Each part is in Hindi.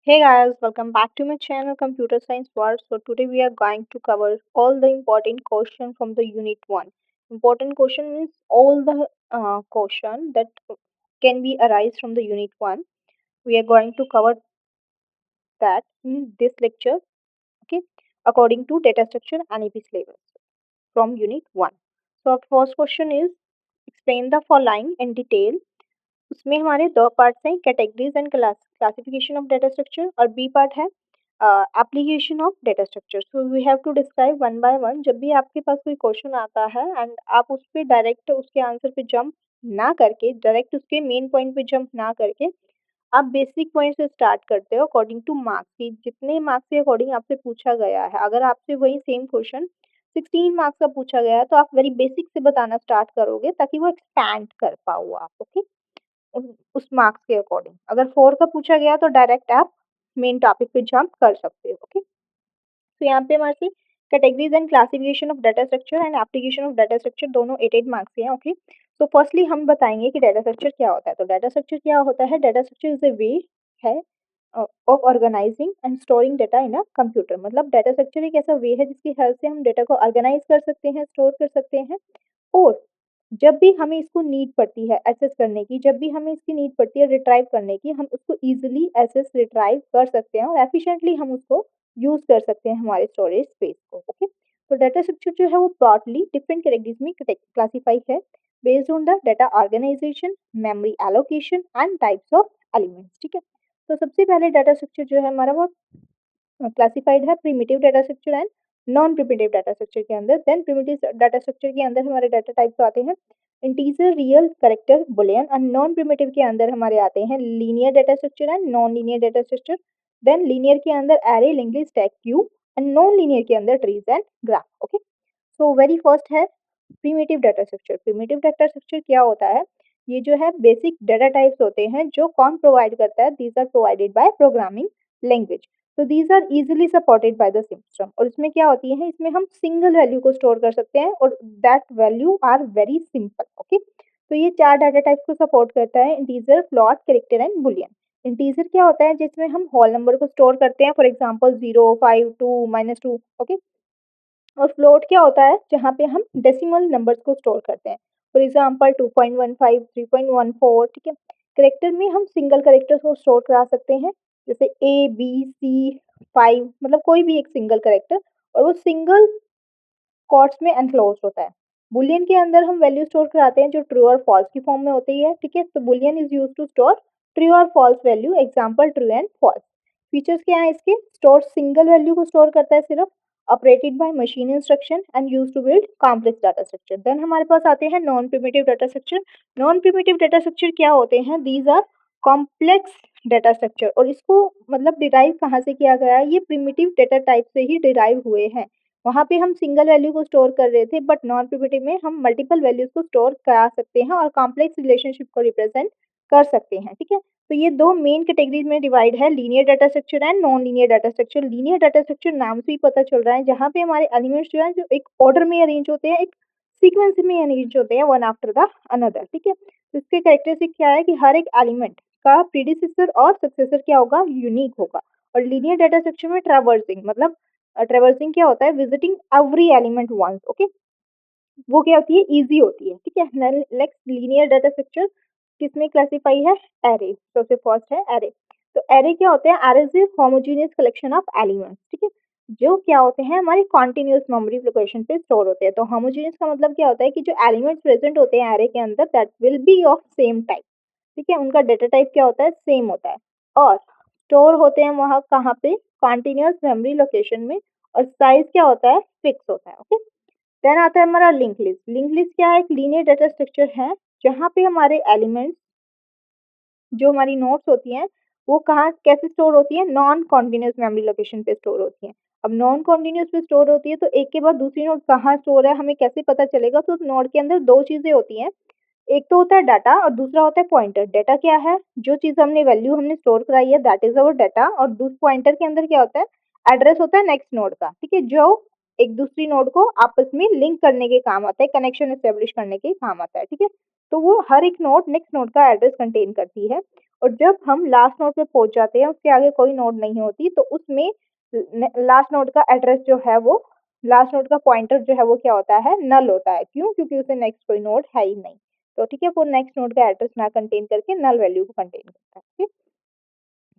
Hey guys, welcome back to my channel Computer Science World. So today we are going to cover all the important question from the unit 1. Important question means all the question that can be arise from the unit 1. We are going to cover that in this lecture, okay, according to data structure and AP syllabus from unit 1. So our first question is explain the following in detail. उसमें हमारे दो पार्ट्स हैं, categories and classification of data structure, और बी पार्ट है application of data structure. So we have to describe one by one. जब भी आपके पास कोई क्वेश्चन आता है एंड आप उस पर डायरेक्ट उसके आंसर पे जंप ना करके, डायरेक्ट उसके मेन पॉइंट पे जंप ना करके, आप बेसिक पॉइंट से स्टार्ट करते हो अकॉर्डिंग टू मार्क्स की जितने मार्क्स के अकॉर्डिंग आपसे पूछा गया है. अगर आपसे वही सेम क्वेश्चन 16 मार्क्स का पूछा गया है तो आप वेरी बेसिक से बताना स्टार्ट करोगे ताकि वो एक्सपैंड कर पाओ आप. ओके, उस मार्क्स के अकॉर्डिंग. अगर 4 का पूछा गया तो डायरेक्ट आप मेन टॉपिक पे जंप कर सकते हो. ओके, तो यहाँ पे हमारे categories and classification of data structure and application of data structure दोनों 8 मार्क्स के हैं. ओके, तो फर्स्टली हम बताएंगे कि डाटा स्ट्रक्चर क्या होता है. तो डाटा स्ट्रक्चर क्या होता है? Data structure is a way है of organizing and storing data in a computer. मतलब डाटा स्ट्रक्चर एक ऐसा वे है जिसकी हेल्प से हम डाटा को ऑर्गेनाइज कर सकते हैं, स्टोर कर सकते हैं, और जब भी हमें इसको नीड पड़ती है एक्सेस करने की, जब भी हमें इसकी नीड पड़ती है रिट्राइव करने की, हम उसको इजीली एक्सेस रिट्राइव कर सकते हैं और एफिशिएंटली हम उसको यूज कर सकते हैं हमारे स्टोरेज स्पेस को. ओके, तो डाटा स्ट्रक्चर जो है वो ब्रॉडली डिफरेंट कैटेगरीज में क्लासिफाई है based on the data organization, memory allocation and types of elements. ठीक है, तो सबसे पहले डाटा स्ट्रक्चर जो है हमारा वो क्लासिफाइड है primitive data structure and non primitive data structure के अंदर. देन प्रिमिटिव डाटा स्ट्रक्चर के अंदर हमारे डाटा टाइप्स आते हैं इंटीजर, रियल, कैरेक्टर, बुलियन. और नॉन प्रिमिटिव के अंदर हमारे आते हैं linear data structure and non linear data structure. Then linear के अंदर array, link list, stack, queue. And non linear के अंदर trees and graph. Okay, so very first है primitive data structure. Primitive data structure क्या होता है? ये जो है बेसिक डाटा टाइप्स होते हैं जो कौन प्रोवाइड करता है? These are provided by programming language. तो these are easily supported by the system. और इसमें क्या होती है? इसमें हम सिंगल वैल्यू को स्टोर कर सकते हैं और that value are very simple. Okay, तो ये चार डाटा टाइप्स को सपोर्ट करता है: integer, float, character and Boolean. Integer क्या होता है? जिसमें हम होल नंबर को स्टोर करते हैं, फॉर एग्जाम्पल 0, 5, 2, -2. ओके, और फ्लोट क्या होता है? जहाँ पे हम डेसिमल नंबर्स को स्टोर करते हैं, फॉर एग्जाम्पल 2.15, 3.14. ठीक है, करेक्टर में हम सिंगल करेक्टर्स को स्टोर करा सकते हैं, जैसे A, B, C, 5, मतलब कोई भी एक सिंगल करेक्टर, और वो सिंगल कोट्स में एनक्लोज होता है. बुलियन के अंदर हम वैल्यू स्टोर कराते हैं जो ट्रू और फॉल्स की फॉर्म में होती है. ठीक है, तो boolean is use to store true और false value, example true and false. Features क्या है इसके? स्टोर सिंगल वैल्यू को स्टोर करता है सिर्फ, operated by machine instruction and use to build complex data structure. Then हमारे पास आते हैं non primitive data structure. Non primitive data structure क्या होते हैं? These are complex data structure. और इसको मतलब डिराइव कहाँ से किया गया है? ये प्रिमिटिव डाटा टाइप से ही डिराइव हुए हैं. वहाँ पे हम सिंगल वैल्यू को स्टोर कर रहे थे, बट नॉन प्रिमिटिव में हम मल्टीपल वैल्यूज को स्टोर करा सकते हैं और कॉम्प्लेक्स रिलेशनशिप को रिप्रेजेंट कर सकते हैं. ठीक है, तो ये दो मेन कैटेगरीज में डिवाइड है, linear data structure and non linear data structure. Linear data structure नाम से ही पता चल रहा है, जहाँ पे हमारे एलिमेंट्स जो है जो एक ऑर्डर में अरेंज होते हैं, एक सीक्वेंस में अरेंज होते हैं, वन आफ्टर द अनदर. ठीक है, तो इसके कैरेक्टरिस्टिक क्या है कि हर एक एलिमेंट का प्रीडिसेसर और सक्सेसर क्या होगा? यूनिक होगा. और लीनियर डाटा स्ट्रक्चर में ट्रैवर्सिंग, मतलब ट्रेवर्सिंग क्या होता है? Visiting every element once. Okay, वो क्या होती है? इजी होती है. ठीक है, नेक्स्ट लीनियर डाटा स्ट्रक्चर किसमें क्लासिफाई है? एरे. सबसे फर्स्ट है एरे. तो एरे क्या होते हैं? Array is homogeneous collection of elements. ठीक है, जो क्या होते हैं? हमारी कॉन्टिन्यूस मेमोरी लोकेशन पे स्टोर होते हैं. तो होमोजेनियस का मतलब क्या होता है कि जो एलिमेंट्स प्रेजेंट होते हैं एरे के अंदर that will be of same type. ठीक है, उनका डेटा टाइप क्या होता है? सेम होता है. और स्टोर होते हैं वहाँ कहाँ पे? कॉन्टिन्यूस मेमोरी लोकेशन में. और साइज क्या होता है? फिक्स होता है. ओके, देन आता है हमारा लिंक लिस्ट. लिंक लिस्ट क्या है? एक लीनियर डाटा स्ट्रक्चर है जहाँ पे हमारे एलिमेंट्स, जो हमारी नोट्स होती हैं, वो कहाँ कैसे स्टोर होती है? नॉन कॉन्टिन्यूस मेमोरी लोकेशन पे स्टोर होती है. अब नॉन कॉन्टिन्यूस पे स्टोर होती है तो एक के बाद दूसरी नोट कहाँ स्टोर है हमें कैसे पता चलेगा? तो नोड के अंदर दो चीजें होती हैं, एक तो होता है डाटा और दूसरा होता है पॉइंटर. डाटा क्या है? जो चीज हमने वैल्यू हमने स्टोर कराई है दैट इज अवर डाटा. और दूसरा पॉइंटर के अंदर क्या होता है? एड्रेस होता है नेक्स्ट नोड का. ठीक है, जो एक दूसरी नोड को आपस में लिंक करने के काम आता है, कनेक्शन एस्टेब्लिश करने के काम आता है. ठीक है, तो वो हर एक नोड नेक्स्ट नोड का एड्रेस कंटेन करती है, और जब हम लास्ट नोड पे पहुंच जाते हैं, उसके आगे कोई नोड नहीं होती, तो उसमें लास्ट नोड का एड्रेस जो है वो, लास्ट नोड का पॉइंटर जो है वो क्या होता है, नल होता है। क्यों? क्योंकि उसे नेक्स्ट कोई नोड है ही नहीं। तो ठीक है, वो नेक्स्ट नोड का एड्रेस ना कंटेन करके नल वैल्यू को कंटेन करता है। ठीक,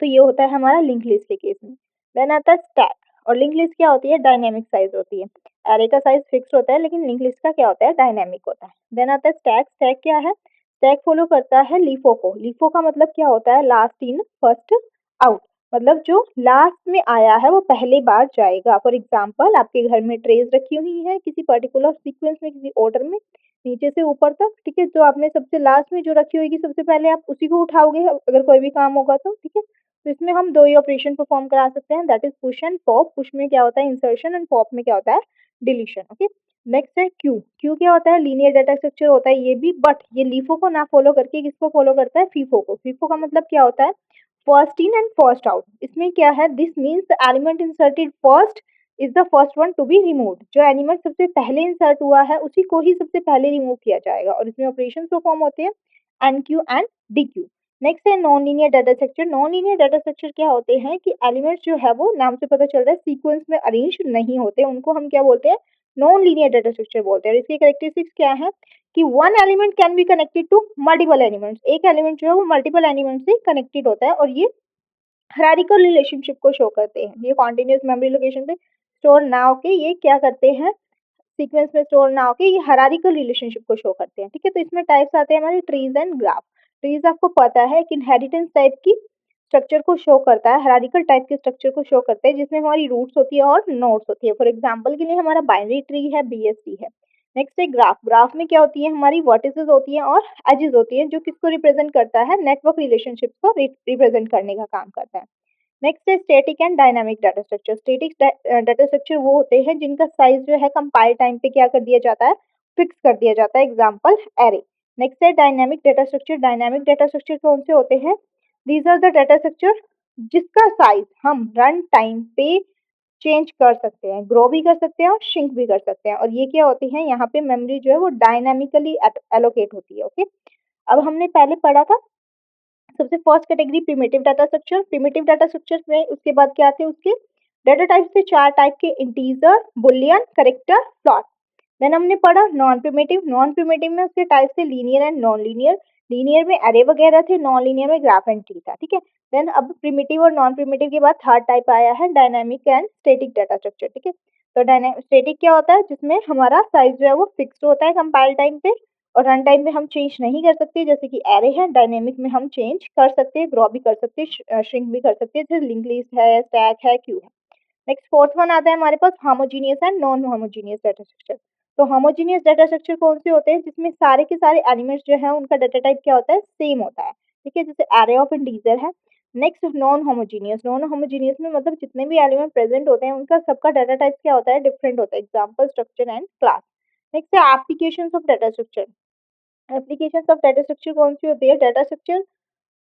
तो ये होता है हमारा लिंक लिस्ट के केस में। देन आता है स्टैक। और लिंक लिस्ट क्या होती है? डायनेमिक साइज होती है। एरे का साइज फिक्स होता है, लेकिन लिंक लिस्ट का क्या होता है? डायनेमिक होता है। देन आता है स्टैक। स्टैक क्या है? स्टैक फॉलो करता है लीफो को। लीफो का मतलब क्या होता है? Last in first out. मतलब जो लास्ट में आया है वो पहली बार जाएगा। फॉर एग्जाम्पल, आपके घर में ट्रेज रखी हुई है किसी पर्टिकुलर सीक्वेंस में, किसी ऑर्डर में, नीचे से ऊपर तक। ठीक है, जो आपने सबसे लास्ट में जो रखी होगी सबसे पहले आप उसी को उठाओगे अगर कोई भी काम होगा तो। ठीक है, तो इसमें हम दो ही ऑपरेशन परफॉर्म करा सकते हैं, that is push and pop. Push में क्या होता है? इंसर्शन, एंड पॉप में क्या होता है? डिलीशन। ओके, नेक्स्ट है क्यू। क्यू क्या होता है? लीनियर डाटा स्ट्रक्चर होता है ये भी, बट ये लीफो को ना फॉलो करके किसको फॉलो करता है? फीफो को। फीफो का मतलब क्या होता है? First in and first out. इसमें क्या है? This means the element inserted first is the first one to be removed. जो एलिमेंट सबसे पहले इंसर्ट हुआ है उसी को ही सबसे पहले रिमूव किया जाएगा, और इसमें ऑपरेशन परफॉर्म होते हैं enqueue and dequeue. Next है non linear data structure. Non linear data structure क्या होते हैं कि एलिमेंट्स जो है वो नाम से पता चल रहा है सीक्वेंस में अरेंज नहीं होते, उनको हम क्या बोलते हैं? नॉन लीनियर डाटा स्ट्रक्चर बोलते हैं। और इसकी कैरेक्टरिस्टिक्स क्या है कि one element can be connected to multiple elements. एक एलिमेंट जो है वो मल्टीपल एलिमेंट से कनेक्टेड होता है, और ये हायरार्किकल रिलेशनशिप को शो करते हैं। ये कॉन्टिन्यूस मेमोरी लोकेशन पे स्टोर ना होके ये क्या करते हैं? सीक्वेंस में स्टोर ना होके ये हायरार्किकल रिलेशनशिप को शो करते हैं। ठीक है, तो इसमें टाइप्स आते हैं हमारे ट्रीज एंड ग्राफ। ट्रीज आपको पता है कि इनहेरिटेंस टाइप की स्ट्रक्चर को शो करता है, हायरार्किकल टाइप के स्ट्रक्चर को शो करते हैं, जिसमें हमारी रूट्स होती है और नोड्स होती है। फॉर एग्जांपल के लिए हमारा बाइनरी ट्री है, बीएसटी है। नेक्स्ट है ग्राफ। ग्राफ में क्या होती है? हमारी वर्टिसेस होती हैं और एजेस होती हैं, जो किसको रिप्रेजेंट करता है? नेटवर्क रिलेशनशिप को रिप्रेजेंट करने का काम करता है। नेक्स्ट है static and dynamic data structure. Static data structure वो होते हैं जिनका साइज जो है कंपाइल टाइम पे क्या कर दिया जाता है? फिक्स कर दिया जाता है। Example array. नेक्स्ट है dynamic data structure. Dynamic data structure कौन से होते हैं? These are the data structure जिसका साइज हम रन टाइम पे चेंज कर सकते हैं, ग्रो भी कर सकते हैं और श्रिंक भी कर सकते हैं। और ये क्या होती है? यहाँ पे मेमोरी जो है वो डायनामिकली एलोकेट होती है। ओके, अब हमने पहले पढ़ा था सबसे first category primitive data structure. Primitive data structure में उसके बाद क्या आते हैं? उसके डाटा टाइप से चार टाइप के, integer, Boolean, character, float. Then हमने पढ़ा नॉन प्रिमिटिव। नॉन प्रिमिटिव में उसके टाइप से linear and non linear. Linear में अरे वगैरह थे, नॉन लीनियर में ग्राफ एंड ट्री था। ठीक है, देन अब प्रिमिटिव और नॉन प्रिमिटिव के बाद थर्ड टाइप आया है dynamic and static data structure. ठीक है, तो डायनामिक स्टैटिक क्या होता है? जिसमें हमारा साइज जो है वो फिक्स्ड होता है कंपाइल टाइम पे, और रन टाइम में हम चेंज नहीं कर सकते, जैसे कि एरे है। डायनेमिक में हम चेंज कर सकते हैं, ग्रो भी कर सकते हैं, श्रिंक भी कर सकते हैं, जैसे लिंक लिस्ट है, स्टैक है, क्यू है। नेक्स्ट फोर्थ वन आता है हमारे पास homogeneous and non homogeneous data structure. तो होमोजीनियस डाटा स्ट्रक्चर कौन से होते हैं? जिसमें सारे के सारे एलिमेंट्स जो है उनका डाटा टाइप क्या होता है? सेम होता है। ठीक है, जैसे एरे ऑफ इंटीजर है। Next non homogeneous. Non homogeneous में मतलब जितने भी एलिमेंट प्रेजेंट होते हैं उनका सबका डाटा टाइप क्या होता है? डिफरेंट होता है। Example structure and class. Next है application of data structure. Applications of data structure कौन सी होती है? डाटा स्ट्रक्चर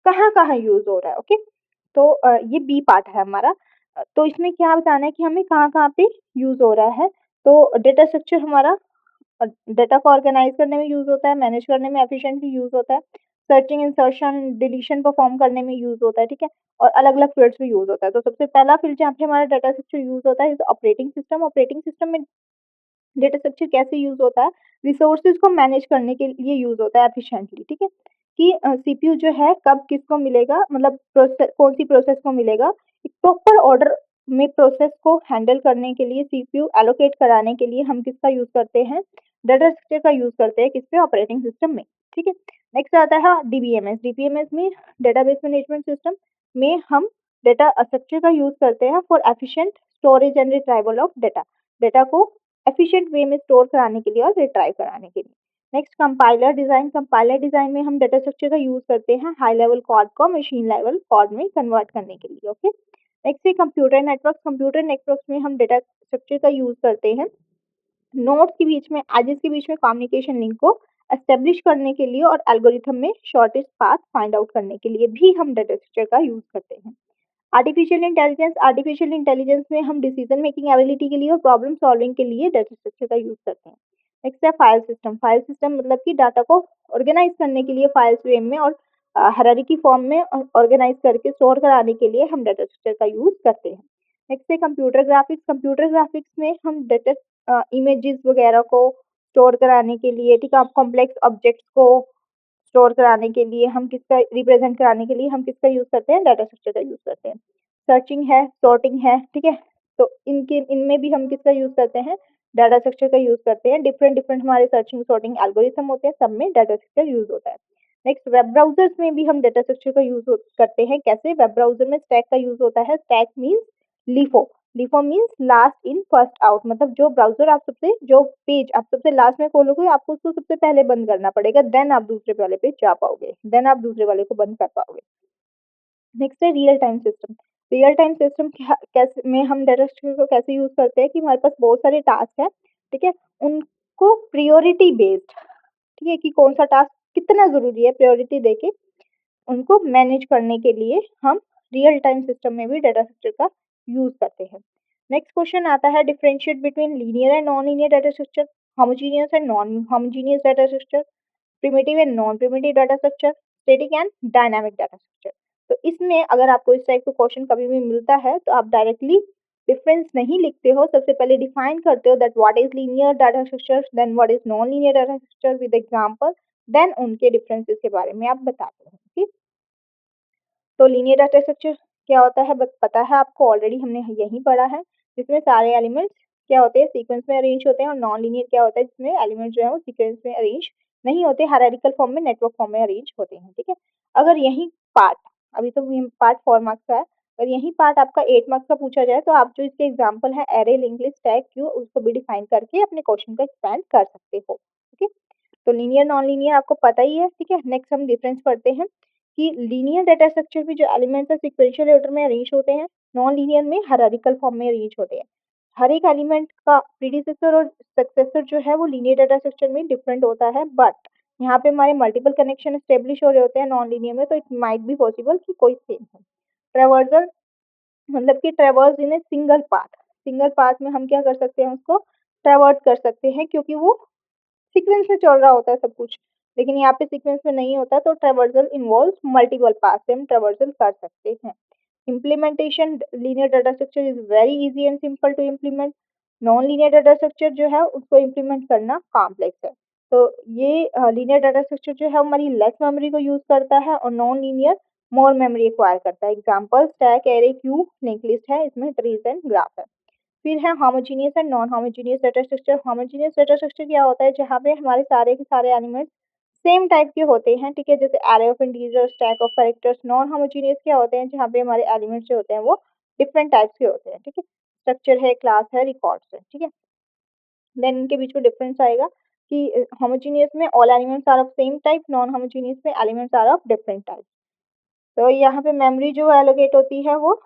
कहाँ कहाँ यूज हो रहा है। ओके, तो ये बी पार्ट है हमारा। तो इसमें क्या बताना है कि हमें कहाँ कहाँ पे यूज हो रहा है। तो डेटा स्ट्रक्चर हमारा डेटा को ऑर्गेनाइज करने में यूज होता है, मैनेज करने में एफिशिएंटली यूज होता है, सर्चिंग, इंसर्शन, डिलीशन परफॉर्म करने में यूज होता है। ठीक है, और अलग अलग फील्ड्स में यूज होता है। तो सबसे पहला फील्ड जहाँ पे हमारा डाटा स्ट्रक्चर यूज होता है ऑपरेटिंग सिस्टम। ऑपरेटिंग सिस्टम में डेटा स्ट्रक्चर कैसे यूज होता है? रिसोर्सेज को मैनेज करने के लिए यूज होता है एफिशिएंटली। ठीक है, कि सीपीयू जो है कब किसको मिलेगा, मतलब प्रोसेस कौन सी प्रोसेस को मिलेगा, एक प्रॉपर ऑर्डर में प्रोसेस को हैंडल करने के लिए, सीपीयू एलोकेट कराने के लिए हम किसका यूज करते हैं? डाटा स्ट्रक्चर का यूज करते हैं। किसपे? ऑपरेटिंग सिस्टम में। ठीक है, नेक्स्ट आता है डीबीएमएस। डीबीएमएस में डेटाबेस मैनेजमेंट सिस्टम में हम डेटा स्ट्रक्चर का यूज करते हैं for efficient storage and retrieval of data. Data को एफिशिएंट वे में स्टोर कराने के लिए और रिट्राइव कराने के लिए। Next compiler design. Compiler design में हम डेटा स्ट्रक्चर का यूज करते हैं हाई लेवल कोड को मशीन लेवल कोड में कन्वर्ट करने के लिए। ओके, नेक्स्ट है कंप्यूटर नेटवर्क। कंप्यूटर नेटवर्क में हम डेटा स्ट्रक्चर का यूज करते हैं नोड्स के बीच में, एजेस के बीच में कम्युनिकेशन लिंक को एस्टेब्लिश करने के लिए, और एल्गोरिथम में शॉर्टेस्ट पाथ फाइंड आउट करने के लिए भी हम डेटा स्ट्रक्चर का यूज करते हैं। Artificial intelligence. आर्टिफिशियल इंटेलिजेंस में हम डिसीजन मेकिंग एबिलिटी के लिए और प्रॉब्लम सॉल्विंग के लिए डेटा स्ट्रक्चर का यूज करते हैं। नेक्स्ट है फाइल सिस्टम मतलब कि डाटा को ऑर्गेनाइज करने के लिए फाइल्स वे में और हायरार्की फॉर्म में ऑर्गेनाइज करके स्टोर कराने के लिए हम डाटा स्ट्रक्चर का यूज करते हैं। नेक्स्ट है कंप्यूटर ग्राफिक्स में हम डाटा इमेजेस वगैरह को स्टोर कराने के लिए, ठीक है, आप कॉम्प्लेक्स ऑब्जेक्ट्स को स्टोर कराने के लिए हम किसका रिप्रेजेंट कराने के लिए हम किसका यूज करते हैं, डाटा स्ट्रक्चर का यूज करते हैं। सर्चिंग है, सॉर्टिंग है, ठीक है, तो इनके इनमें भी हम किसका यूज करते हैं, डाटा स्ट्रक्चर का यूज करते हैं। डिफरेंट डिफरेंट हमारे सर्चिंग सॉर्टिंग एल्गोरिथम होते हैं, सब में डाटा स्ट्रक्चर यूज होता है। नेक्स्ट वेब ब्राउजर्स में भी हम डाटा स्ट्रक्चर का यूज करते हैं। कैसे? वेब ब्राउजर में स्टैक का यूज होता है। Stack means LIFO, LIFO means last in first out, मतलब जो ब्राउजर आप सबसे जो पेज आप सबसे लास्ट में खोलोगे आपको उसको सबसे पहले बंद करना पड़ेगा, देन आप दूसरे वाले पे जा पाओगे, देन आप दूसरे वाले को बंद कर पाओगे। नेक्स्ट है real time system. Real time system कैसे में हम डाटा स्ट्रक्चर को कैसे यूज करते हैं कि हमारे पास बहुत सारे टास्क है, ठीक है, उनको प्रियोरिटी बेस्ड, ठीक है, कि कौन सा टास्क कितना जरूरी है, प्रायोरिटी देके उनको मैनेज करने के लिए हम रियल टाइम सिस्टम में भी डाटा स्ट्रक्चर का यूज करते हैं। नेक्स्ट क्वेश्चन आता है differentiate between linear and non linear data structure, homogeneous and non homogeneous data structure, primitive and non primitive data structure, static and dynamic data structure. तो इसमें अगर आपको इस टाइप का क्वेश्चन कभी भी मिलता है तो आप डायरेक्टली डिफरेंस नहीं लिखते हो, सबसे पहले डिफाइन करते हो that what is linear data structure, then what is non linear data structure with example, then उनके डिफरेंसेस के बारे में आप बताते हो। ठीक, तो लीनियर डाटा स्ट्रक्चर क्या होता है पता है आपको, ऑलरेडी हमने यही पढ़ा है, जिसमें सारे एलिमेंट्स क्या होते हैं, सीक्वेंस में अरेंज होते हैं। और नॉन लीनियर क्या होता है, जिसमें एलिमेंट जो है वो सीक्वेंस में अरेंज नहीं होते, हायरार्किकल फॉर्म में, नेटवर्क फॉर्म में अरेंज होते हैं। ठीक है, अगर यही पार्ट, अभी तो ये पार्ट 4 मार्क्स का है, अगर यही पार्ट आपका 8 मार्क्स का पूछा जाए तो आप जो इसके एग्जाम्पल है array, link list, tag, Q, उसको भी डिफाइन करके अपने क्वेश्चन का एक्सपेंड कर सकते हो। ठीक है, तो लीनियर नॉन लीनियर आपको पता ही है। ठीक है, नेक्स्ट हम डिफरेंस पढ़ते हैं कि लीनियर डाटा स्ट्रक्चर में जो एलिमेंट्स है सीक्वेंशियल ऑर्डर में अरेंज होते हैं, नॉन लीनियर में हायरार्किकल फॉर्म में अरेंज होते हैं। हर एक एलिमेंट का प्रीडिसेसर और सक्सेसर जो है वो लीनियर डाटा स्ट्रक्चर में डिफरेंट होता है, बट यहाँ पे हमारे मल्टीपल कनेक्शन एस्टेब्लिश हो रहे होते हैं नॉन लीनियर में, तो इट माइट बी पॉसिबल कि कोई सेम हो। ट्रेवर्सल मतलब कि ट्रेवर्स इन ए सिंगल पाथ में हम क्या कर सकते हैं, उसको ट्रेवर्स कर सकते हैं, क्योंकि वो सीक्वेंस में चल रहा होता है सब कुछ, लेकिन यहाँ पे सीक्वेंस में नहीं होता, तो ट्रेवर्सल इन्वॉल्व मल्टीपल पाथ से हम ट्रेवर्सल कर सकते हैं। Implementation linear data structure is very easy and simple to implement. Non linear data structure जो है उसको इम्प्लीमेंट करना कॉम्प्लेक्स है। तो ये लीनियर डाटा स्ट्रक्चर जो है हमारी लेस मेमोरी को यूज करता है और नॉन लीनियर मोर मेमोरी एक्वायर करता है। Example stack, array, Q, link list है, इसमें ट्रीज एंड ग्राफ है। फिर है homogeneous and non homogeneous data structure. Homogeneous data structure क्या होता है, जहाँ पे हमारे सारे के सारे एलिमेंट्स सेम टाइप के होते हैं, ठीक है, जैसे array of integer, stack of characters. Non homogeneous क्या होते हैं, जहाँ पे हमारे एलिमेंट्स जो होते हैं वो डिफरेंट टाइप्स के होते हैं, ठीक है, स्ट्रक्चर है, क्लास है, रिकॉर्ड्स है, ठीक है। देन इनके बीच में डिफरेंस आएगा कि होमोजीनियस में all elements are of same type, non homogeneous में elements are of different type. तो यहाँ पे मेमोरी जो एलोकेट होती है वो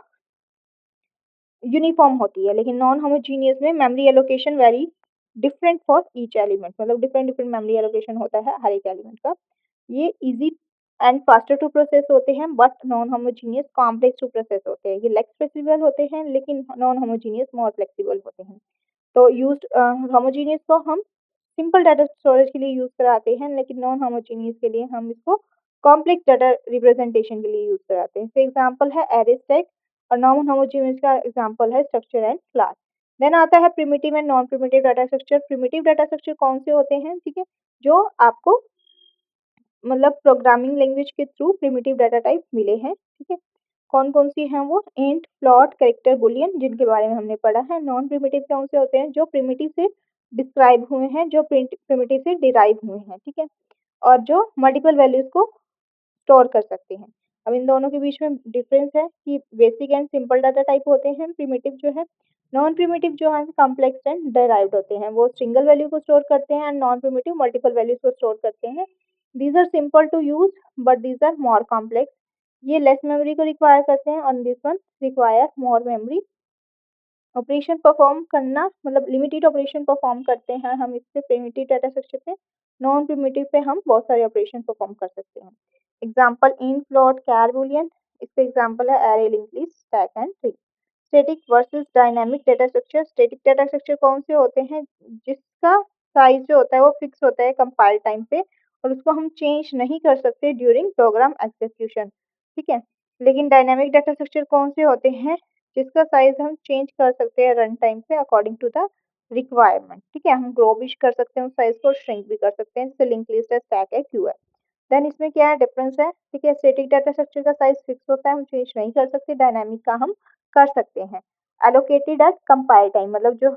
यूनिफॉर्म होती है, लेकिन नॉन होमोजीनियस में memory allocation very different for each element, मतलब डिफरेंट डिफरेंट मेमोरी एलोकेशन होता है हर एक एलिमेंट का। ये easy and faster to process होते हैं, but non homogeneous complex to process होते हैं। ये लेस फ्लेक्सिबल होते हैं, लेकिन नॉन होमोजीनियस मोर फ्लेक्सिबल होते हैं। तो यूज होमोजीनियस को हम सिंपल डाटा स्टोरेज के लिए यूज कराते हैं, लेकिन नॉन होमोजीनियस के लिए हम इसको कॉम्प्लेक्स डाटा रिप्रेजेंटेशन के लिए यूज कराते हैं। इसका एग्जांपल है एरे, स्टैक, और नॉन होमोजीनियस का एग्जांपल है स्ट्रक्चर एंड क्लास। देन आता है primitive and non primitive data structure. Primitive data structure कौन से होते हैं, ठीक है, जो आपको मतलब प्रोग्रामिंग लैंग्वेज के थ्रू प्रिमिटिव डाटा टाइप मिले हैं, ठीक है। कौन कौन सी हैं वो, इंट, फ्लोट, कैरेक्टर, बुलियन, जिनके बारे में हमने पढ़ा है। नॉन प्रिमिटिव कौन से होते हैं, जो प्रिमिटिव से डिस्क्राइब हुए हैं, जो प्रिमिटिव से डिराइव हुए हैं, ठीक है, और जो मल्टीपल वैल्यूज को स्टोर कर सकते हैं। अब इन दोनों के बीच में डिफरेंस है कि basic and simple data type होते हैं प्रिमिटिव जो है। नॉन प्रिमिटिव जो है कॉम्प्लेक्स एंड डिराइव्ड होते हैं, वो सिंगल वैल्यू को स्टोर करते हैं, and non primitive multiple values को स्टोर करते हैं। These are simple to use but these are more complex. ये लेस मेमोरी को रिक्वायर करते हैं और this one require more memory. Operation perform करना मतलब लिमिटेड ऑपरेशन परफॉर्म करते हैं हम इससे प्रिमिटिव डाटा स्ट्रक्चर पे। नॉन प्रिमिटिव पे हम बहुत सारे ऑपरेशन परफॉर्म कर सकते हैं। Example int, float, char, Boolean. इसका एग्जांपल है array, link list, stack and tree. Static versus dynamic data structure. Static data structure कौन से होते हैं, जिसका साइज जो होता है वो फिक्स होता है कंपाइल टाइम पे और उसको हम चेंज नहीं कर सकते ड्यूरिंग प्रोग्राम एग्जीक्यूशन, ठीक है। लेकिन डायनामिक डाटा स्ट्रक्चर कौन से होते हैं जिसका साइज हम चेंज कर सकते हैं रन टाइम पे अकॉर्डिंग टू द रिक्वायरमेंट, ठीक है। हम ग्रो भी कर सकते हैं उस साइज को, श्रिंक भी कर सकते हैं, जैसे लिंक लिस्ट है, स्टैक है, क्यू है। देन इसमें क्या है डिफरेंस है, ठीक है। स्टैटिक डाटा स्ट्रक्चर का साइज फिक्स होता है, हम चेंज नहीं कर सकते, डायनामिक का हम कर सकते हैं। एलोकेटेड एट कंपाइल टाइम, मतलब जो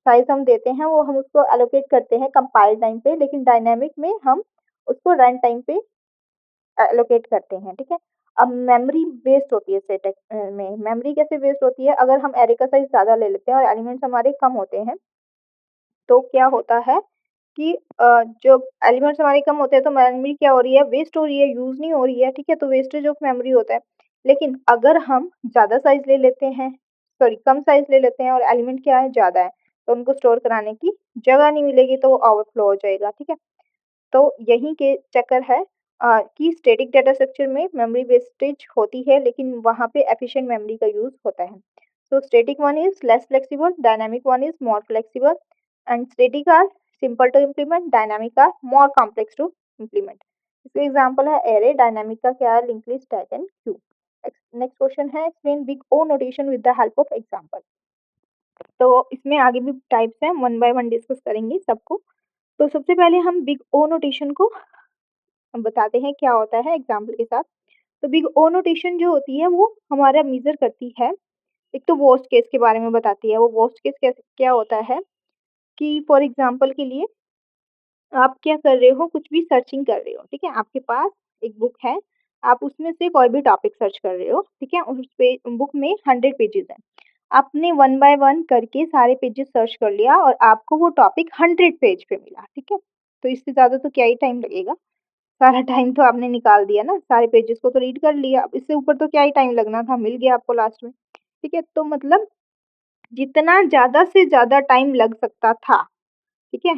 साइज हम देते हैं वो हम उसको एलोकेट करते हैं कंपाइल टाइम पे, लेकिन डायनामिक में हम उसको रन टाइम पे एलोकेट करते हैं, ठीक है। अब मेमोरी वेस्ट होती है स्टैटिक में। मेमोरी कैसे वेस्ट होती है, अगर हम एरे का साइज ज्यादा ले लेते हैं और एलिमेंट्स हमारे कम होते हैं तो क्या होता है कि जो एलिमेंट्स हमारे कम होते हैं तो मेमोरी क्या हो रही है, वेस्ट हो रही है, यूज नहीं हो रही है, ठीक है। तो वेस्टेज ऑफ मेमोरी होता है। लेकिन अगर हम ज्यादा साइज ले लेते हैं, सॉरी कम साइज ले लेते हैं और एलिमेंट क्या है ज्यादा है, तो उनको स्टोर कराने की जगह नहीं मिलेगी तो वो ओवरफ्लो हो जाएगा, ठीक है। तो यही के चक्कर है कि स्टैटिक डाटा स्ट्रक्चर में मेमोरी वेस्टेज होती है लेकिन वहाँ पे एफिशिएंट मेमोरी का यूज होता है। So static one is less flexible, dynamic one is more flexible, and static are simple to implement, dynamic are more complex to implement. इसका एग्जांपल है array, dynamic का क्या है, linked list, stack and queue. Next question है explain big O notation with the help of example. तो इसमें आगे भी टाइप्स हैं, वन बाय वन डिस्कस करेंगे सबको। तो सबसे पहले हम बिग ओ नोटेशन को हम बताते हैं क्या होता है एग्जाम्पल के साथ। तो बिग ओ नोटेशन जो होती है वो हमारा मेजर करती है, एक तो वर्स्ट केस के बारे में बताती है। वो वर्स्ट केस क्या होता है कि फॉर एग्जाम्पल के लिए आप क्या कर रहे हो, कुछ भी सर्चिंग कर रहे हो, ठीक है। आपके पास एक बुक है, आप उसमें से कोई भी टॉपिक सर्च कर रहे हो, ठीक है। उस पे बुक में 100 पेजेस हैं, आपने वन बाय वन करके सारे पेजेस सर्च कर लिया और आपको वो टॉपिक 100 पेज पे मिला, ठीक है। तो इससे ज्यादा तो क्या ही टाइम लगेगा, सारा टाइम तो आपने निकाल दिया ना, सारे पेजेस को तो रीड कर लिया, अब इससे ऊपर तो क्या ही टाइम लगना था, मिल गया आपको लास्ट में, ठीक है। तो मतलब जितना ज़्यादा से ज़्यादा टाइम लग सकता था, ठीक है,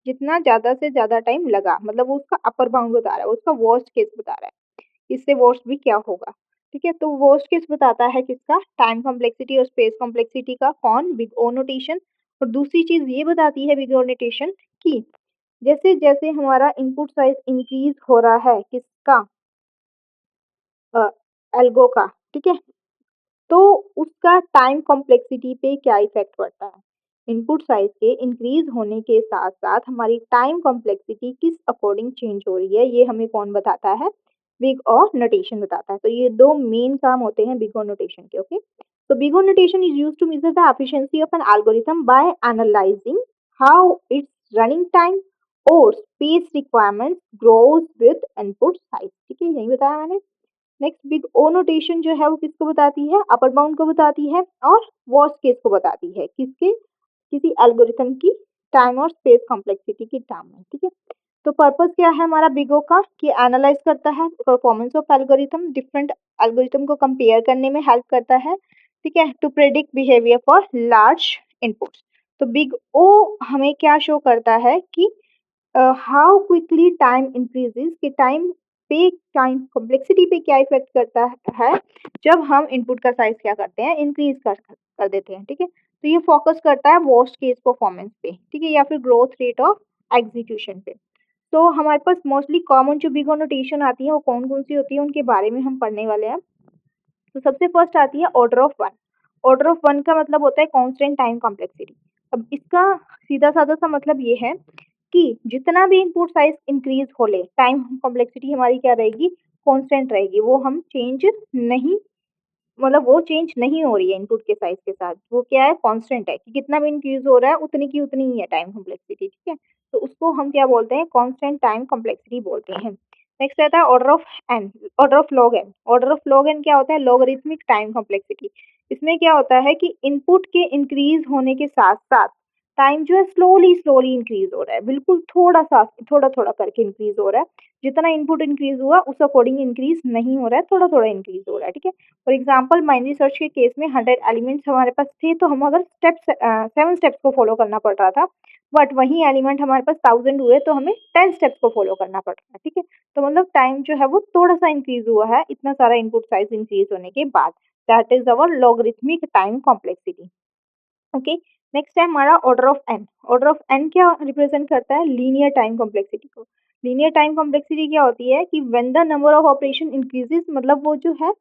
जितना ज़्यादा से ज़्यादा टाइम लगा, मतलब वो उसका अपर बाउंड बता रहा है, उसका वर्स्ट केस बता रहा है, इससे वर्स्ट भी क्या होगा, ठीक है। तो वर्स्ट केस बताता है किसका, टाइम कॉम्प्लेक्सिटी और स्पेस कॉम्प्लेक्सिटी का, कौन, बिग ओ नोटेशन। और दूसरी चीज़ ये बताती है बिग ओ नोटेशन की जैसे जैसे हमारा इनपुट साइज इंक्रीज हो रहा है किसका, एल्गो का, ठीक है, तो उसका टाइम कॉम्प्लेक्सिटी पे क्या इफेक्ट पड़ता है। इनपुट साइज के इंक्रीज होने के साथ साथ हमारी टाइम कॉम्प्लेक्सिटी किस अकॉर्डिंग चेंज हो रही है, ये हमें कौन बताता है, बिग और नोटेशन बताता है। तो ये दो मेन काम होते हैं बिग और नोटेशन के, ओके। तो big O notation is used to measure the efficiency of an algorithm by analysing how its running time और space requirements grows with input size, ठीक है, यही बताया मैंने। नेक्स्ट बिग ओ नोटेशन जो है वो किसको बताती है, अपर बाउंड को बताती है और वर्स्ट केस को बताती है, किसके, किसी एल्गोरिथम की टाइम और स्पेस कॉम्प्लेक्सिटी की टर्म में, ठीक है। तो पर्पस क्या है हमारा बिगो का, कि एनालाइज करता है performance of algorithm, different algorithm को कंपेयर करने में हेल्प करता है, ठीक है, to predict behaviour for large inputs. तो बिग ओ हमें क्या शो करता है कि हाउ क्विकली टाइम इंक्रीजेस, कि टाइम पे, टाइम कॉम्प्लेक्सिटी पे क्या इफेक्ट करता है जब हम इनपुट का साइज क्या करते हैं, इंक्रीज कर देते हैं, ठीक है। तो ये फोकस करता है वर्स्ट केस परफॉर्मेंस पे, ठीक है, या फिर ग्रोथ रेट ऑफ एग्जीक्यूशन पे। तो हमारे पास मोस्टली कॉमन जो बिग नोटेशन आती है वो कौन कौन सी होती है, उनके बारे में हम पढ़ने वाले हैं। तो सबसे फर्स्ट आती है order of one. Order of one का मतलब होता है कांस्टेंट टाइम कॉम्प्लेक्सिटी। अब इसका सीधा साधा सा मतलब ये है कि जितना भी इनपुट साइज इंक्रीज हो ले, टाइम कॉम्प्लेक्सिटी हमारी क्या रहेगी, कांस्टेंट रहेगी, वो हम चेंज नहीं, मतलब वो चेंज नहीं हो रही है इनपुट के साइज के साथ, वो क्या है, कांस्टेंट है, कि कितना भी इंक्रीज हो रहा है उतनी की उतनी ही है टाइम कॉम्प्लेक्सिटी, ठीक है। तो उसको हम क्या बोलते हैं, कांस्टेंट टाइम कॉम्प्लेक्सिटी बोलते हैं। नेक्स्ट आता है order of n, order of log n. Order of log n क्या होता है, लॉगरिथमिक टाइम कॉम्प्लेक्सिटी। इसमें क्या होता है कि इनपुट के इंक्रीज होने के साथ साथ टाइम जो है स्लोली स्लोली इंक्रीज हो रहा है, बिल्कुल थोड़ा सा थोड़ा थोड़ा करके इंक्रीज हो रहा है, जितना इनपुट इंक्रीज हुआ उस अकॉर्डिंग इंक्रीज नहीं हो रहा है, थोड़ा थोड़ा इंक्रीज हो रहा है, ठीक है। फॉर एग्जाम्पल बाइनरी सर्च के केस में 100 एलिमेंट्स हमारे पास थे, तो हम अगर स्टेप्स 7 स्टेप्स को फॉलो करना पड़ रहा था, बट वही एलिमेंट हमारे पास 1000 हुए तो हमें 10 स्टेप्स को फॉलो करना पड़ रहा है, ठीक है। तो मतलब टाइम जो है वो थोड़ा सा इंक्रीज हुआ है इतना सारा इनपुट साइज इंक्रीज होने के बाद, that is our logarithmic time complexity, okay. Next है हमारा order of n. Order of n क्या रिप्रेजेंट करता है? लीनियर टाइम कॉम्प्लेक्सिटी को। लीनियर टाइम कॉम्प्लेक्सिटी क्या होती है कि when the number of operation increases, मतलब वो जो है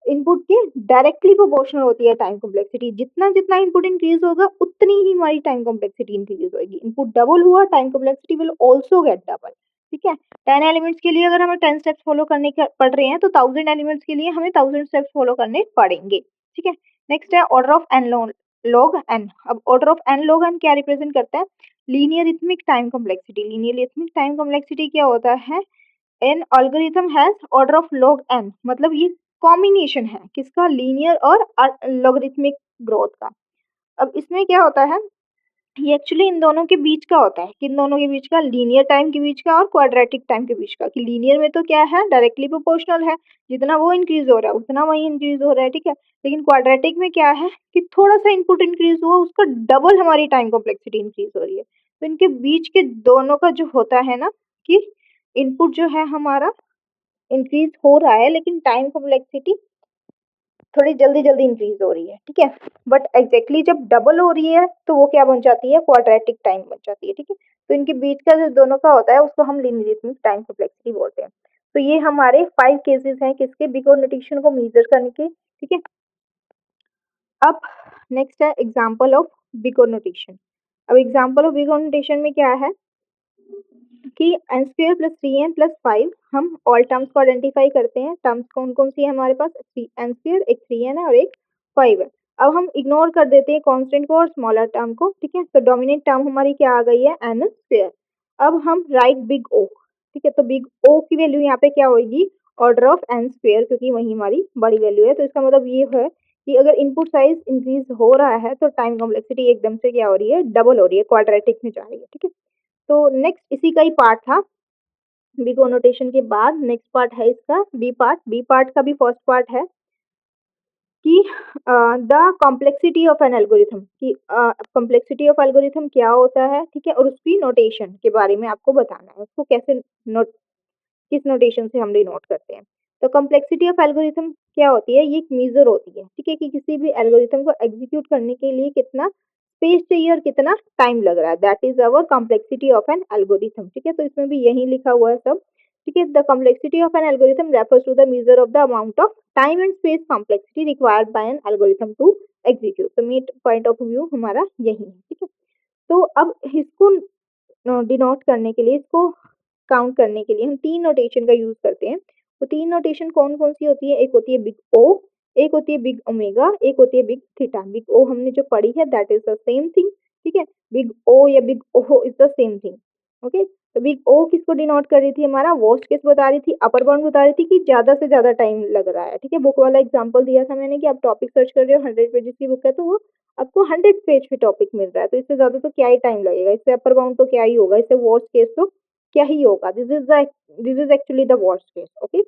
इनपुट के डायरेक्टली प्रोपोर्शनल होती है टाइम कॉम्प्लेक्सिटी। जितना जितना इनपुट इंक्रीज होगा उतनी ही हमारी टाइम कॉम्प्लेक्सिटी इंक्रीज होगी। इनपुट डबल हुआ, time complexity will also get double. ठीक है, 10 एलिमेंट्स के लिए अगर हमें 10 स्टेप्स फॉलो करने पड़ रहे हैं तो 1000 एलिमेंट्स के लिए हमें 1000 स्टेप्स फॉलो करने पड़ेंगे। ठीक है, नेक्स्ट है order of n log n. अब order of n log n क्या रिप्रेजेंट करता है? Linearithmic time complexity. Linearithmic time complexity क्या होता है? An algorithm has order of log n, मतलब ये कॉम्बिनेशन है किसका? लीनियर और लॉगरिथमिक ग्रोथ का। अब इसमें क्या होता है, ये एक्चुअली इन दोनों के बीच का होता है। किन दोनों के बीच का? लीनियर टाइम के बीच का और क्वाड्रेटिक टाइम के बीच का। कि लीनियर में तो क्या है, डायरेक्टली प्रोपोर्शनल है, जितना वो इंक्रीज हो रहा है उतना वही इंक्रीज हो रहा है। ठीक है, लेकिन क्वाड्रेटिक में क्या है कि थोड़ा सा इनपुट इंक्रीज हुआ उसका डबल हमारी टाइम कॉम्प्लेक्सिटी इंक्रीज हो रही है। तो इनके बीच के दोनों का जो होता है ना कि इनपुट जो है हमारा इंक्रीज हो रहा है लेकिन टाइम कॉम्प्लेक्सिटी थोड़ी जल्दी जल्दी इंक्रीज हो रही है। ठीक है, बट एग्जैक्टली जब डबल हो रही है तो वो क्या बन जाती है? क्वाड्रेटिक टाइम बन जाती है। ठीक है, तो इनके बीच का जो दोनों का होता है उसको हम लीनियर टाइम कॉम्प्लेक्सिटी बोलते हैं। तो ये हमारे 5 केसेस हैं किसके? बिग नोटेशन को मेजर करने के। ठीक है, अब नेक्स्ट है एग्जाम्पल ऑफ बिग नोटेशन। अब एग्जाम्पल ऑफ बिग नोटेशन में क्या है कि एन स्क्वेयर प्लस 3n+5, हम ऑल टर्म्स को आइडेंटिफाई करते हैं। टर्म्स कौन कौन सी है हमारे पास? एन स्क्वेयर, एक 3n है और एक 5 है। अब हम इग्नोर कर देते हैं कांस्टेंट को और स्मॉलर टर्म को। ठीक है, तो डोमिनेंट टर्म हमारी क्या आ गई है? N square. अब हम राइट बिग ओ। ठीक है, तो बिग ओ की वैल्यू यहाँ पे क्या होगी? ऑर्डर ऑफ एन स्क्वेयर, क्योंकि वही हमारी बड़ी वैल्यू है। तो इसका मतलब ये है कि अगर इनपुट साइज इंक्रीज हो रहा है तो टाइम कॉम्प्लेक्सिटी एकदम से क्या हो रही है? डबल हो रही है, क्वाड्रेटिक में जा रही है। ठीक है, तो नेक्स्ट इसी का ही पार्ट था। बी कोनोटेशन के बाद नेक्स्ट पार्ट है इसका बी पार्ट। बी पार्ट का भी फर्स्ट पार्ट है कि the complexity of an algorithm, कि कॉम्प्लेक्सिटी ऑफ एल्गोरिथम क्या होता है। ठीक है, और उसकी नोटेशन के बारे में आपको बताना है, उसको कैसे नोट, किस नोटेशन से हम डिनोट करते हैं। तो कॉम्प्लेक्सिटी ऑफ एल्गोरिथम क्या होती है? ये एक मेजर होती है। ठीक है, कि किसी भी एल्गोरिथम को एग्जीक्यूट करने के लिए कितना स्पेस चाहिए और कितना टाइम लग रहा है, that is our complexity of an algorithm. ठीक है, तो इसमें भी यही लिखा हुआ है सब। ठीक है, the complexity of an algorithm refers to the major of the amount of time and space complexity required by an algorithm to execute. तो मेन पॉइंट ऑफ व्यू हमारा यही है। ठीक है, तो अब इसको डिनोट करने के लिए, इसको काउंट करने के लिए हम 3 नोटेशन का यूज करते हैं। तो 3 नोटेशन कौन कौन सी होती है? एक होती है बिग ओ, एक होती है बिग ओमेगा, एक होती है बिग थीटा। बिग ओ हमने जो पढ़ी है that is the same thing. ठीक है, बिग ओ या big O is the same thing. Okay, तो बिग ओ किसको डिनोट कर रही थी? हमारा वर्स्ट केस बता रही थी, अपर बाउंड बता रही थी कि ज्यादा से ज्यादा टाइम लग रहा है। ठीक है, बुक वाला एग्जांपल दिया था मैंने कि आप टॉपिक सर्च कर रहे हो, 100 पेजेस की बुक है तो वो आपको 100 पेज पे टॉपिक मिल रहा है, तो इससे ज्यादा तो क्या ही टाइम लगेगा, इससे अपर बाउंड तो क्या ही होगा, इससे वर्स्ट केस तो क्या ही होगा। This is actually the worst case. Okay,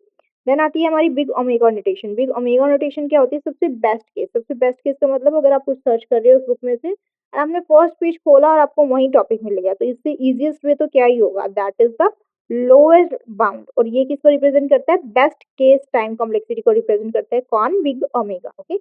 then आती है हमारी big omega notation. Big omega notation क्या होती है? सबसे बेस्ट केस। सबसे बेस्ट केस का मतलब अगर आप कुछ सर्च कर रहे हो उस बुक में से और आपने फर्स्ट पेज खोला और आपको वही टॉपिक मिल गया, तो इससे इजीएस्ट वे तो क्या ही होगा, that is the lowest bound. और ये किसको रिप्रेजेंट करता है? बेस्ट केस टाइम कॉम्प्लेक्सिटी को रिप्रेजेंट करता है। कौन? Big omega. ओके,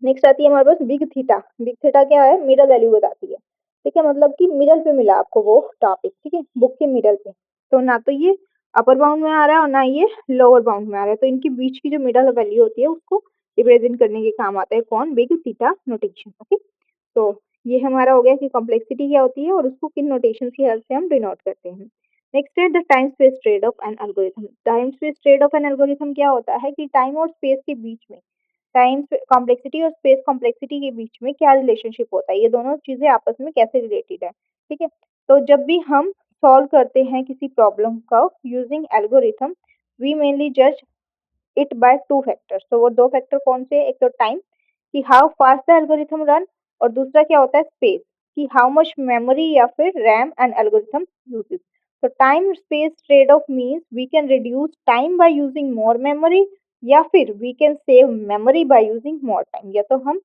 नेक्स्ट आती है हमारे पास बिग थीटा। बिग थीटा क्या है? मिडल वैल्यू बताती है। ठीक है, मतलब कि मिडल पे मिला आपको वो टॉपिक। ठीक है, बुक के मिडल पे, तो ना तो ये अपर बाउंड में आ रहा है और ना ये लोअर बाउंड में आ रहा है, तो इनके बीच की जो मिडल वैल्यू होती है उसको रिप्रेजेंट करने के काम आता है। कौन? Big theta notation. ओके, तो ये हमारा हो गया कि कॉम्प्लेक्सिटी क्या होती है और उसको किन नोटेशन की हेल्प से हम डिनोट करते हैं। नेक्स्ट है the time space trade of an algorithm. Time space trade of an algorithm क्या होता है कि टाइम और स्पेस के बीच में, टाइम कॉम्प्लेक्सिटी और स्पेस कॉम्प्लेक्सिटी के बीच में क्या रिलेशनशिप होता है, ये दोनों चीजें आपस में कैसे रिलेटेड है। ठीक है, तो जब भी हम सॉल्व करते हैं किसी प्रॉब्लम का यूजिंग एल्गोरिथम, वी मेनली जज इट बाय 2 फैक्टर्स। तो वो 2 फैक्टर कौन से? एक तो टाइम, कि how fast the algorithm run, और दूसरा क्या होता है? स्पेस, कि हाउ मच मेमोरी या फिर रैम एंड एल्गोरिथम यूजेस। तो time space trade off means we can reduce time by using more memory, या फिर we can save memory by using more time. या तो हम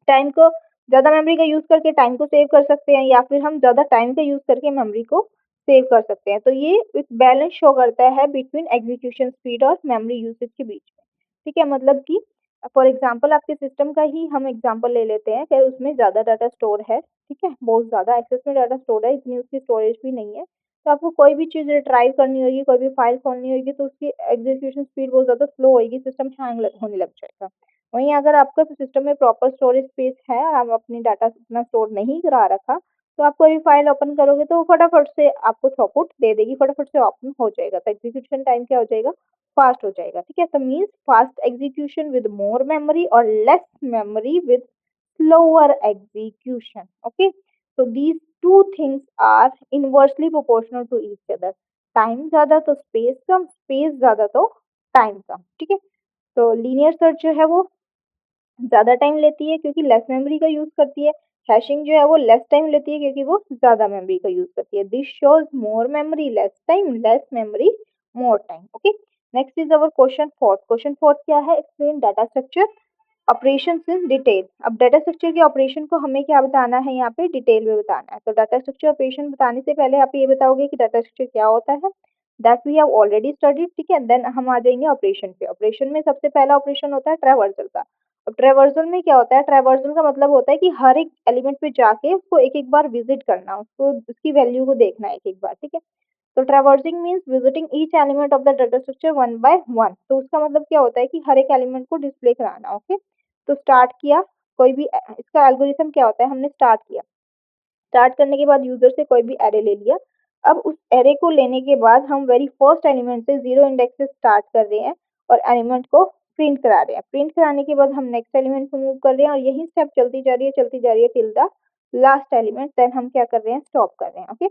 टाइम को ज्यादा मेमोरी का यूज करके टाइम को सेव कर सकते हैं, या फिर हम ज्यादा टाइम का यूज करके मेमोरी को सेव कर सकते हैं। तो ये एक बैलेंस शो करता है बिटवीन एग्जीक्यूशन स्पीड और मेमोरी यूसेज के बीच में। ठीक है, मतलब कि फॉर एग्जांपल आपके सिस्टम का ही हम एग्जांपल ले लेते हैं कि उसमें ज़्यादा डाटा स्टोर है, ठीक है, बहुत ज़्यादा एक्सेस में डाटा स्टोर है, इतनी उसकी स्टोरेज भी नहीं है। तो आपको कोई भी चीज़ रिट्राइव करनी होगी, कोई भी फाइल खोलनी होगी, तो उसकी एग्जीक्यूशन स्पीड बहुत ज़्यादा स्लो होगी, सिस्टम हैंग होने लग जाएगा। वहीं अगर आपका सिस्टम में प्रॉपर स्टोरेज स्पेस है और आप अपनी डाटा इतना स्टोर नहीं करा रखा, तो आप कोई भी फाइल ओपन करोगे तो फटाफट से आपको थ्रूपुट दे देगी, फटाफट से ओपन हो जाएगा, तो एग्जीक्यूशन टाइम क्या हो जाएगा, फास्ट हो जाएगा, ठीक है। तो means fast execution with more memory और less memory with slower execution. Okay, so these two things are inversely proportional to each other। Time ज्यादा तो स्पेस कम, स्पेस ज्यादा तो टाइम कम, ठीक है। तो लीनियर सर्च जो है वो ज़्यादा टाइम लेती है क्योंकि लेस मेमोरी का यूज़ करती है। हैशिंग जो है वो लेस टाइम लेती है क्योंकि वो ज़्यादा मेमोरी का यूज़ करती है। This shows more memory less time, less memory more time. Okay, next is our question fourth. Question fourth क्या है, explain data structure operation in detail. अब डाटा स्ट्रक्चर के ऑपरेशन को हमें क्या बताना है, यहाँ पे डिटेल में बताना है। तो डाटा स्ट्रक्चर ऑपरेशन बताने से पहले आप ये बताओगे कि डाटा स्ट्रक्चर क्या होता है, that we have already studied, ठीक है। देन हम आ जाएंगे ऑपरेशन पे। ऑपरेशन में सबसे पहला ऑपरेशन होता है ट्रैवर्सल का। अब ट्रैवर्सल में क्या होता है, ट्रैवर्सल का मतलब होता है कि हर एक एलिमेंट पे जाके उसको एक एक बार विजिट करना, उसको उसकी वैल्यू को देखना एक एक बार, ठीक है। तो traversing means visiting each element of the data structure one by one. तो उसका मतलब क्या होता है कि हर एक एलिमेंट को डिस्प्ले कराना। ओके, तो स्टार्ट किया कोई भी, इसका एल्गोरिथम क्या होता है, हमने स्टार्ट किया, स्टार्ट करने के बाद यूजर से कोई भी एरे ले लिया। अब उस एरे को लेने के बाद हम वेरी फर्स्ट एलिमेंट से जीरो इंडेक्स से स्टार्ट कर रहे हैं और एलिमेंट को प्रिंट करा रहे हैं। प्रिंट कराने के बाद हम नेक्स्ट एलिमेंट को मूव कर रहे हैं और यही स्टेप चलती जा रही है, चलती जा रही है till the last element. Then हम क्या कर रहे हैं, स्टॉप कर रहे हैं। Okay,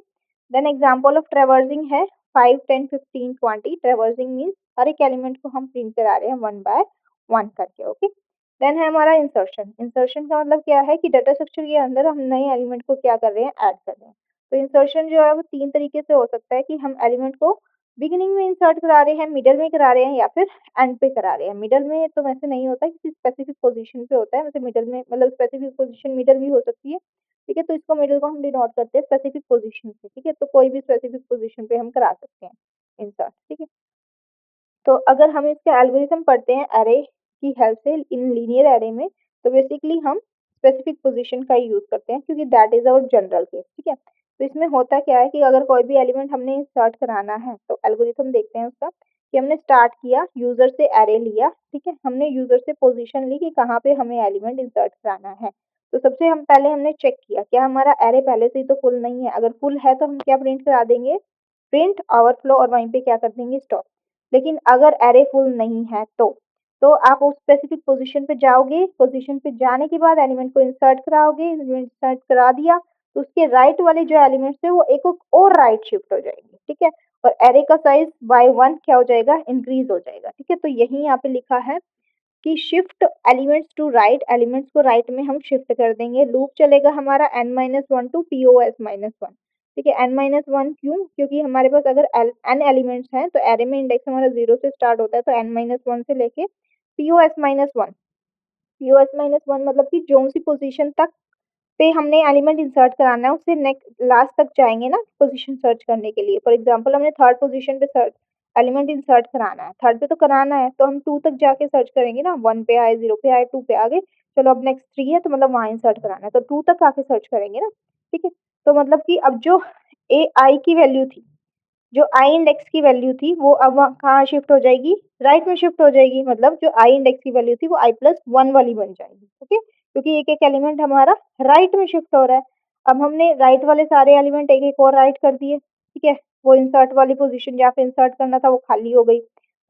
then example of traversing है 5, 10, 15, 20। ट्रेवर्सिंग मीन्स हर एक एलिमेंट को हम प्रिंट करा रहे हैं वन बाय वन करके। ओके, देन है हमारा इंसर्शन। इंसर्शन का मतलब क्या है कि डाटा स्ट्रक्चर के अंदर हम नए एलिमेंट को क्या कर रहे हैं, ऐड कर रहे हैं। तो इंसर्शन जो है वो तीन तरीके से हो सकता है कि हम एलिमेंट को बिगिनिंग में इंसर्ट करा रहे हैं, मिडल में करा रहे हैं या फिर एंड पे करा रहे हैं। मिडल में तो वैसे नहीं होता, किसी स्पेसिफिक पोजीशन पे होता है, वैसे मिडल में मतलब स्पेसिफिक पोजीशन मिडल भी हो सकती है, ठीक है। तो इसको मिडल को हम डिनोट करते हैं स्पेसिफिक पोजीशन से, ठीक है। तो कोई भी स्पेसिफिक पोजीशन पे हम करा सकते हैं इंसर्ट, ठीक है। तो अगर हम इसका एल्गोरिथम पढ़ते हैं एरे की हेल्प से इन लीनियर एरे में, तो बेसिकली हम स्पेसिफिक पोजीशन का यूज करते हैं क्योंकि that is our general case, ठीक है। तो इसमें होता क्या है कि अगर कोई भी एलिमेंट हमने इंसर्ट कराना है तो एल्गोरिथम देखते हैं उसका कि हमने स्टार्ट किया, यूजर से एरे लिया, ठीक है, हमने यूजर से पोजीशन ली कि कहाँ पे हमें एलिमेंट इंसर्ट कराना है। तो सबसे हम पहले हमने चेक किया क्या हमारा एरे पहले से ही तो फुल नहीं है। अगर फुल है तो हम क्या प्रिंट करा देंगे, प्रिंट ओवरफ्लो, और वहीं पे क्या कर देंगे, स्टॉप। लेकिन अगर एरे फुल नहीं है तो आप उस स्पेसिफिक पोजीशन पे जाओगे, पोजीशन पे जाने के बाद एलिमेंट को इंसर्ट कराओगे, इंसर्ट करा दिया तो उसके राइट वाले जो एलिमेंट्स है वो एक और राइट शिफ्ट हो जाएंगे, ठीक है। और एरे का साइज बाय वन क्या हो जाएगा, इंक्रीज हो जाएगा, ठीक है। तो यही यहाँ पे लिखा है कि shift elements to right, elements को राइट में हम शिफ्ट कर देंगे। लूप चलेगा हमारा n-1 टू pos-1, ठीक है। n-1 क्यों, क्योंकि हमारे पास अगर n एलिमेंट्स हैं तो एरे में इंडेक्स हमारा जीरो से स्टार्ट होता है, तो n-1 से लेके pos-1, pos-1 मतलब कि जो सी पोजीशन तक पे हमने एलिमेंट इंसर्ट कराना है उससे नेक्स्ट लास्ट तक जाएंगे ना पोजीशन सर्च करने के लिए। फॉर एग्जांपल हमने थर्ड पोजीशन पे सर्च एलिमेंट इंसर्ट कराना है, थर्ड पे तो कराना है तो हम टू तक जाके सर्च करेंगे ना, वन पे आए, जीरो पे आए, टू पे आ गए, चलो अब नेक्स्ट थ्री है तो मतलब वहां इंसर्ट कराना है तो टू तक आके सर्च करेंगे ना, ठीक है। तो मतलब कि अब जो ए आई की वैल्यू थी, जो आई इंडेक्स की वैल्यू थी वो अब कहाँ शिफ्ट हो जाएगी, राइट में शिफ्ट हो जाएगी। मतलब जो आई इंडेक्स की वैल्यू थी वो i+1 वाली बन जाएगी, ओके, क्योंकि एक एक एलिमेंट हमारा राइट में शिफ्ट हो रहा है। अब हमने राइट वाले सारे एलिमेंट एक एक और राइट कर दिए, ठीक है। वो इंसर्ट वाली पोजीशन जहाँ पे इंसर्ट करना था वो खाली हो गई,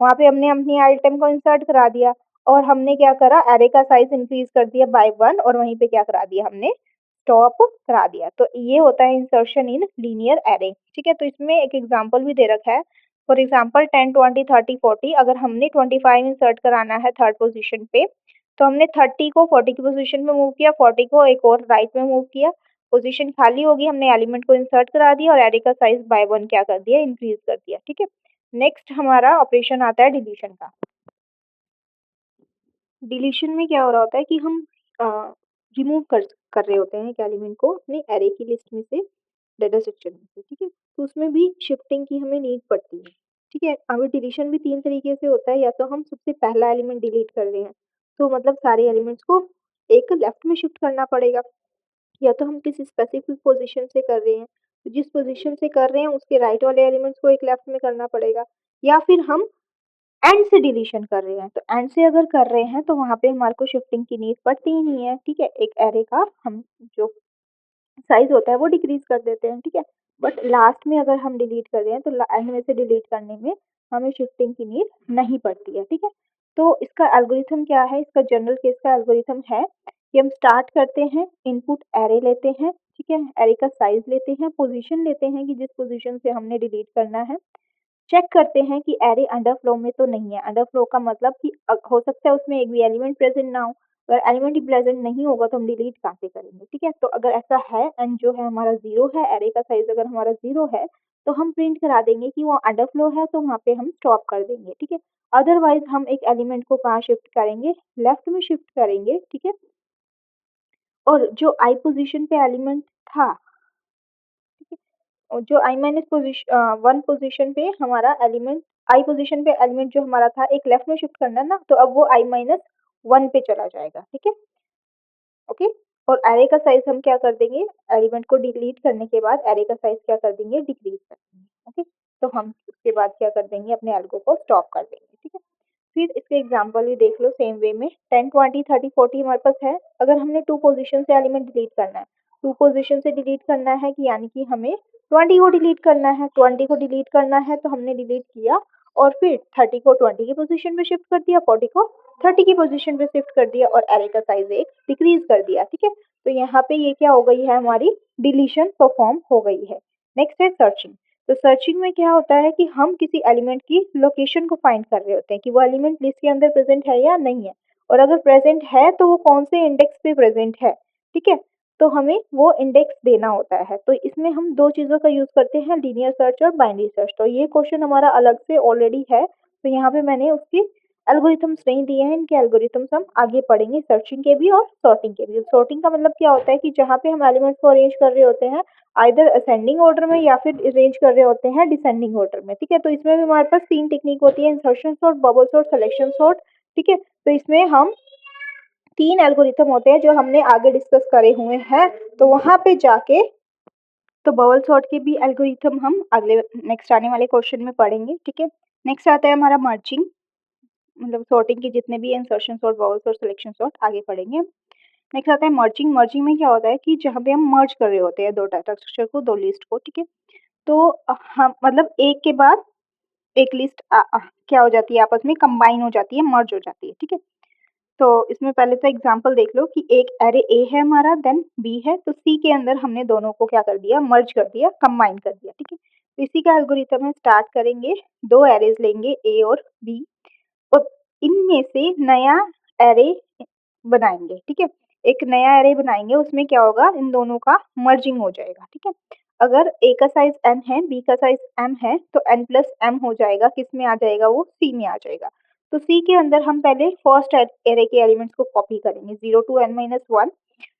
वहां पे हमने अपनी आइटम को इंसर्ट करा दिया और हमने क्या करा, एरे का साइज इंक्रीज कर दिया बाय वन और वहीं पे क्या करा दिया, हमने स्टॉप करा दिया। तो ये होता है इंसर्शन इन लीनियर एरे, ठीक है। तो इसमें एक एग्जांपल भी दे रखा है, फॉर एग्जांपल 10, 20, 30, 40। अगर हमने 25 इंसर्ट कराना है थर्ड पोजीशन पे तो हमने 30 को 40 की पोजीशन में मूव किया, 40 को एक और राइट में मूव किया, पोजीशन खाली होगी, हमने एलिमेंट को इंसर्ट करा दिया और एरे का साइज बाय वन क्या कर दिया, इंक्रीज कर दिया, ठीक है। नेक्स्ट हमारा ऑपरेशन आता है डिलीशन का। डिलीशन में क्या हो रहा होता है कि हम रिमूव कर रहे होते हैं एक एलिमेंट को अपने एरे की लिस्ट में से, डाटा स्ट्रक्चर में से, ठीक है। तो उसमें भी शिफ्टिंग की हमें नीड पड़ती है, ठीक है। अब डिलीशन भी तीन तरीके से होता है, या तो हम सबसे पहला एलिमेंट डिलीट कर रहे हैं तो मतलब सारे एलिमेंट्स को एक लेफ्ट में शिफ्ट करना पड़ेगा, या तो हम किसी स्पेसिफिक पोजीशन से कर रहे हैं तो जिस पोजीशन से कर रहे हैं उसके राइट वाले एलिमेंट्स को एक लेफ्ट में करना पड़ेगा, या फिर हम एंड से डिलीशन कर रहे हैं तो एंड से अगर कर रहे हैं तो वहां पे हमारे को शिफ्टिंग की नीड पड़ती ही नहीं है। ठीक है, एक एरे का हम जो साइज होता है वो डिक्रीज कर देते हैं। ठीक है, बट लास्ट में अगर हम डिलीट कर रहे हैं तो एंड में से डिलीट करने में हमें शिफ्टिंग की नीड नहीं पड़ती है। ठीक है, तो इसका एल्गोरिथम क्या है, इसका जनरल केस का एल्गोरिथम है कि हम स्टार्ट करते हैं, इनपुट एरे लेते हैं, ठीक है, एरे का साइज लेते हैं, पोजीशन लेते हैं कि जिस पोजीशन से हमने डिलीट करना है, चेक करते हैं कि एरे अंडरफ्लो में तो नहीं है। अंडरफ्लो का मतलब कि हो सकता है उसमें एक भी एलिमेंट प्रेजेंट ना हो, अगर एलिमेंट ही प्रेजेंट नहीं होगा तो हम डिलीट कहाँ से करेंगे। ठीक है, तो अगर ऐसा है एंड जो है हमारा जीरो है, एरे का साइज अगर हमारा जीरो है तो हम प्रिंट करा देंगे कि वो अंडरफ्लो है, तो वहाँ पे हम स्टॉप कर देंगे। ठीक है, अदरवाइज हम एक एलिमेंट को कहाँ शिफ्ट करेंगे, लेफ्ट में शिफ्ट करेंगे। ठीक है, और जो आई पोजीशन पे एलिमेंट था, और जो आई माइनस पोजिशन वन पोजिशन पे हमारा एलिमेंट, आई पोजिशन पे एलिमेंट जो हमारा था एक लेफ्ट में शिफ्ट करना ना, तो अब वो आई माइनस वन पे चला जाएगा। ठीक है, ओके, और एरे का साइज हम क्या कर देंगे, एलिमेंट को डिलीट करने के बाद एरे का साइज क्या कर देंगे, डिक्रीज कर देंगे। ओके, तो हम उसके बाद क्या कर देंगे, अपने एल्गो को स्टॉप कर देंगे। ठीक है, फिर इसके एग्जांपल भी देख लो सेम वे में, 10 20 30 40 हमारे पास है। अगर हमने टू पोजीशन से एलिमेंट डिलीट करना है, टू पोजीशन से डिलीट करना है कि यानी कि हमें 20 को डिलीट करना है, 20 को डिलीट करना है तो हमने डिलीट किया और फिर 30 को 20 की पोजीशन पे शिफ्ट कर दिया, 40 को 30 की पोजीशन पे शिफ्ट कर दिया और एरे का साइज एक डिक्रीज कर दिया। ठीक है, तो यहाँ पे ये क्या हो गई है, हमारी डिलीशन परफॉर्म हो गई है। नेक्स्ट है सर्चिंग। तो सर्चिंग में क्या होता है कि हम किसी एलिमेंट की लोकेशन को फाइंड कर रहे होते हैं कि वो एलिमेंट लिस्ट के अंदर प्रेजेंट है या नहीं है, और अगर प्रेजेंट है तो वो कौन से इंडेक्स पे प्रेजेंट है। ठीक है, तो हमें वो इंडेक्स देना होता है। तो इसमें हम दो चीज़ों का यूज़ करते हैं, लीनियर सर्च और बाइनरी सर्च। तो ये क्वेश्चन हमारा अलग से ऑलरेडी है, तो यहाँ पे मैंने उसकी एल्गोरिथम्स नहीं दिए हैं, इनके एल्गोरिथम्स हम आगे पढ़ेंगे, सर्चिंग के भी और सॉर्टिंग के भी। सॉर्टिंग का मतलब क्या होता है कि जहाँ पे हम एलिमेंट्स को अरेंज कर रहे होते हैं आइदर असेंडिंग ऑर्डर में या फिर अरेंज कर रहे होते हैं डिसेंडिंग ऑर्डर में। ठीक है, तो इसमें भी हमारे पास तीन टेक्निक होती है, insertion sort, bubble sort, selection sort. ठीक है, तो इसमें हम तीन एल्गोरिथम होते हैं जो हमने आगे डिस्कस करे हुए हैं, तो वहां पे जाके तो बबल सॉर्ट के भी एल्गोरिथम हम अगले नेक्स्ट आने वाले क्वेश्चन में पढ़ेंगे। ठीक है, नेक्स्ट आता है हमारा मर्जिंग, मतलब सॉर्टिंग के जितने भी insertion sort, bubble sort, selection sort आगे पढ़ेंगे। नेक्स्ट आता है मर्जिंग। मर्जिंग में क्या होता है कि जहाँ पे हम मर्ज कर रहे होते हैं दो डाटा स्ट्रक्चर को, दो लिस्ट को। ठीक है, तो हम मतलब एक के बाद एक लिस्ट क्या हो जाती है, आपस में कंबाइन हो जाती है, मर्ज हो जाती है। ठीक है, तो इसमें पहले तो एग्जांपल देख लो कि एक एरे ए है हमारा, देन बी है, तो सी के अंदर हमने दोनों को क्या कर दिया, मर्ज कर दिया, कंबाइन कर दिया। ठीक है, तो इसी का एल्गोरिथम है, स्टार्ट करेंगे, दो एरेज लेंगे ए और बी और इनमें से नया एरे बनाएंगे। ठीक है, एक नया एरे बनाएंगे, उसमें क्या होगा, इन दोनों का मर्जिंग हो जाएगा। ठीक है, अगर ए का साइज एन है, बी का साइज एम है, तो एन प्लस एम हो जाएगा, किस में आ जाएगा, वो सी में आ जाएगा। तो सी के अंदर हम पहले फर्स्ट एरे के एलिमेंट्स को कॉपी करेंगे, 0 टू n माइनस वन,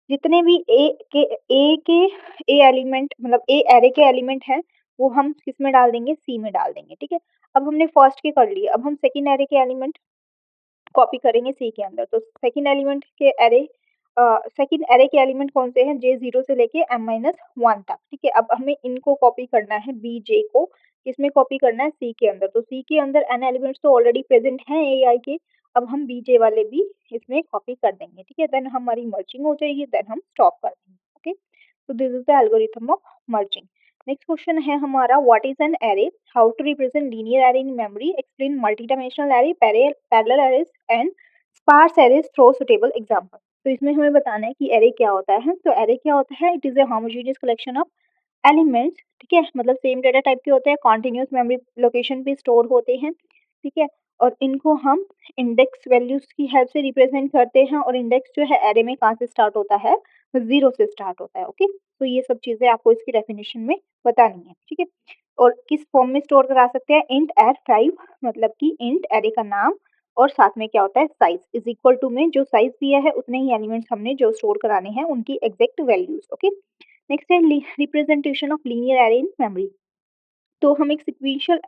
जितने भी ए के ए एलिमेंट, मतलब ए एरे के एलिमेंट हैं, वो हम किस में डाल देंगे, सी में डाल देंगे। ठीक है, अब हमने फर्स्ट के कर लिए, अब हम सेकंड एरे के एलिमेंट कॉपी करेंगे सी के अंदर। तो सेकंड एलिमेंट के एरे, सेकंड एरे के एलिमेंट कौन से हैं, जे जीरो से लेके एम माइनस वन तक। ठीक है, अब हमें इनको कॉपी करना है, बी जे को किसमें कॉपी करना है, सी के अंदर। तो सी के अंदर एन एलिमेंट्स तो ऑलरेडी प्रेजेंट हैं ए आई के, अब हम बी जे वाले भी इसमें कॉपी कर देंगे। ठीक है, देन हमारी मर्जिंग हो जाएगी, देन हम स्टॉप कर देंगे। ओके, तो this is the algorithm of merging. Next question है हमारा, what is an array, how to represent linear array in memory, explain multi dimensional array, parallel arrays and sparse arrays through suitable example. तो इसमें हमें बताना है कि एरे क्या होता है। तो एरे क्या होता है, it is a homogeneous collection of elements. ठीक है, मतलब सेम डेटा टाइप के होते हैं, कॉन्टिन्यूस मेमोरी लोकेशन पे स्टोर होते हैं। ठीक है, और इनको हम इंडेक्स वैल्यूज की हेल्प से रिप्रेजेंट करते हैं, और इंडेक्स जो है एरे में कहाँ से स्टार्ट होता है, जीरो से स्टार्ट होता है। ओके, तो ये सब चीजें आपको इसकी डेफिनेशन में बतानी है। ठीक है, और किस फॉर्म में स्टोर करा सकते हैं, इंट एड फाइव, मतलब कि इंट एरे का नाम और साथ में क्या होता है, साइज इज इक्वल टू में जो साइज दिया है उतने ही एलिमेंट्स हमने जो स्टोर कराने हैं उनकी एग्जैक्ट वैल्यूज। ओके, नेक्स्ट है representation of linear array in memory. तो हम एक सिक्वेंशियल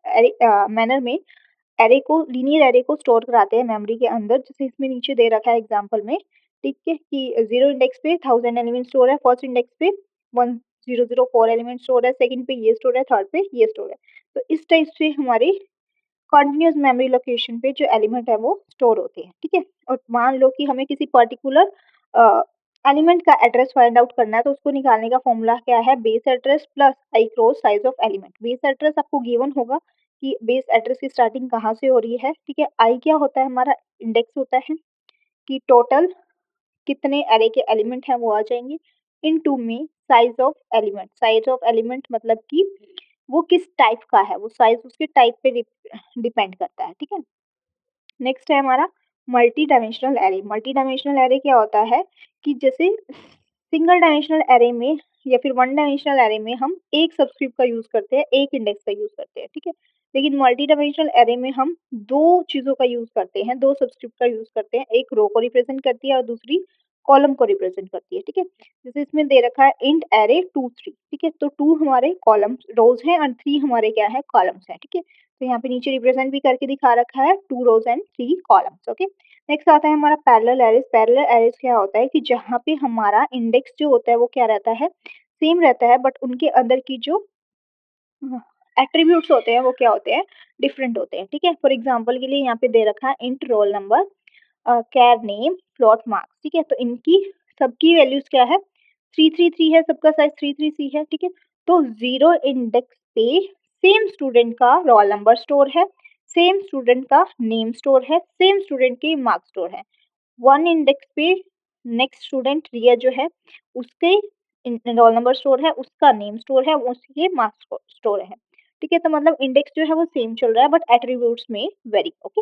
मैनर में एरे को लीनियर एरे को स्टोर कराते हैं मेमोरी के अंदर, जैसे इसमें नीचे दे रखा है एग्जांपल में, ठीक है, कि 0 इंडेक्स पे 1000 एलिमेंट स्टोर है, फर्स्ट इंडेक्स पे 1004 एलिमेंट स्टोर है, सेकंड पे ये स्टोर है, थर्ड पे ये स्टोर है। तो इस टाइप से हमारी कंटीन्यूअस मेमोरी लोकेशन पे जो एलिमेंट है वो स्टोर होते हैं, ठीक है। और मान लो कि हमें किसी पर्टिकुलर एलिमेंट का एड्रेस फाइंड आउट करना है, तो उसको निकालने का फॉर्मूला क्या है, base address plus I cross size of element. Base address आपको गिवन होगा कि बेस एड्रेस की स्टार्टिंग कहाँ से हो रही है, ठीक है। आई क्या होता है, हमारा इंडेक्स होता है कि टोटल कितने एरे के एलिमेंट हैं वो आ जाएंगे, इन टू में size of element. Size of element मतलब कि वो किस टाइप का है, वो साइज उसके टाइप पे डिपेंड करता है, ठीक है। नेक्स्ट है हमारा multi dimensional array. Multi dimensional array क्या होता है कि जैसे सिंगल डायमेंशनल एरे में या फिर वन डायमेंशनल एरे में हम एक सबस्क्रिप्ट का यूज करते हैं, एक इंडेक्स का यूज करते हैं, ठीक है। लेकिन मल्टी डायमेंशनल एरे में हम दो चीजों का यूज करते हैं, दो सबस्क्रिप्ट का यूज करते हैं, एक रो को रिप्रेजेंट करती है और दूसरी कॉलम को रिप्रेजेंट करती है, ठीक है। जैसे इसमें दे रखा है इंट एरे 2 3, ठीक है, तो 2 हमारे कॉलम्स रोज हैं और 3 हमारे क्या है, कॉलम्स हैं, ठीक है। तो यहाँ पे नीचे रिप्रेजेंट भी करके दिखा रखा है 2 रोज एंड 3 कॉलम्स, ओके। नेक्स्ट आता है हमारा पैरेलल एरेज। पैरेलल एरेज क्या होता है कि जहाँ पे हमारा इंडेक्स जो होता है वो क्या रहता है, सेम रहता है, बट उनके अंदर की जो एट्रीब्यूट्स होते हैं वो क्या होते हैं, डिफरेंट होते हैं, ठीक है। फॉर एग्जाम्पल के लिए यहाँ पे दे रखा है इंट रोल नंबर, कैर नेम, प्लॉट मार्क्स, ठीक है। तो इनकी सबकी वैल्यूज क्या है, 333 है, सबका साइज 333 है, ठीक है। तो 0 इंडेक्स पे सेम स्टूडेंट का रोल नंबर स्टोर है, सेम स्टूडेंट का नेम स्टोर है, सेम स्टूडेंट के मार्क्स स्टोर है। 1 इंडेक्स पे नेक्स्ट स्टूडेंट रिया जो है उसके रोल नंबर स्टोर है, उसका नेम स्टोर है, उसके मार्क्स स्टोर है, ठीक है। तो मतलब इंडेक्स जो है वो सेम चल रहा है बट एट्रीब्यूट्स में वेरी, ओके।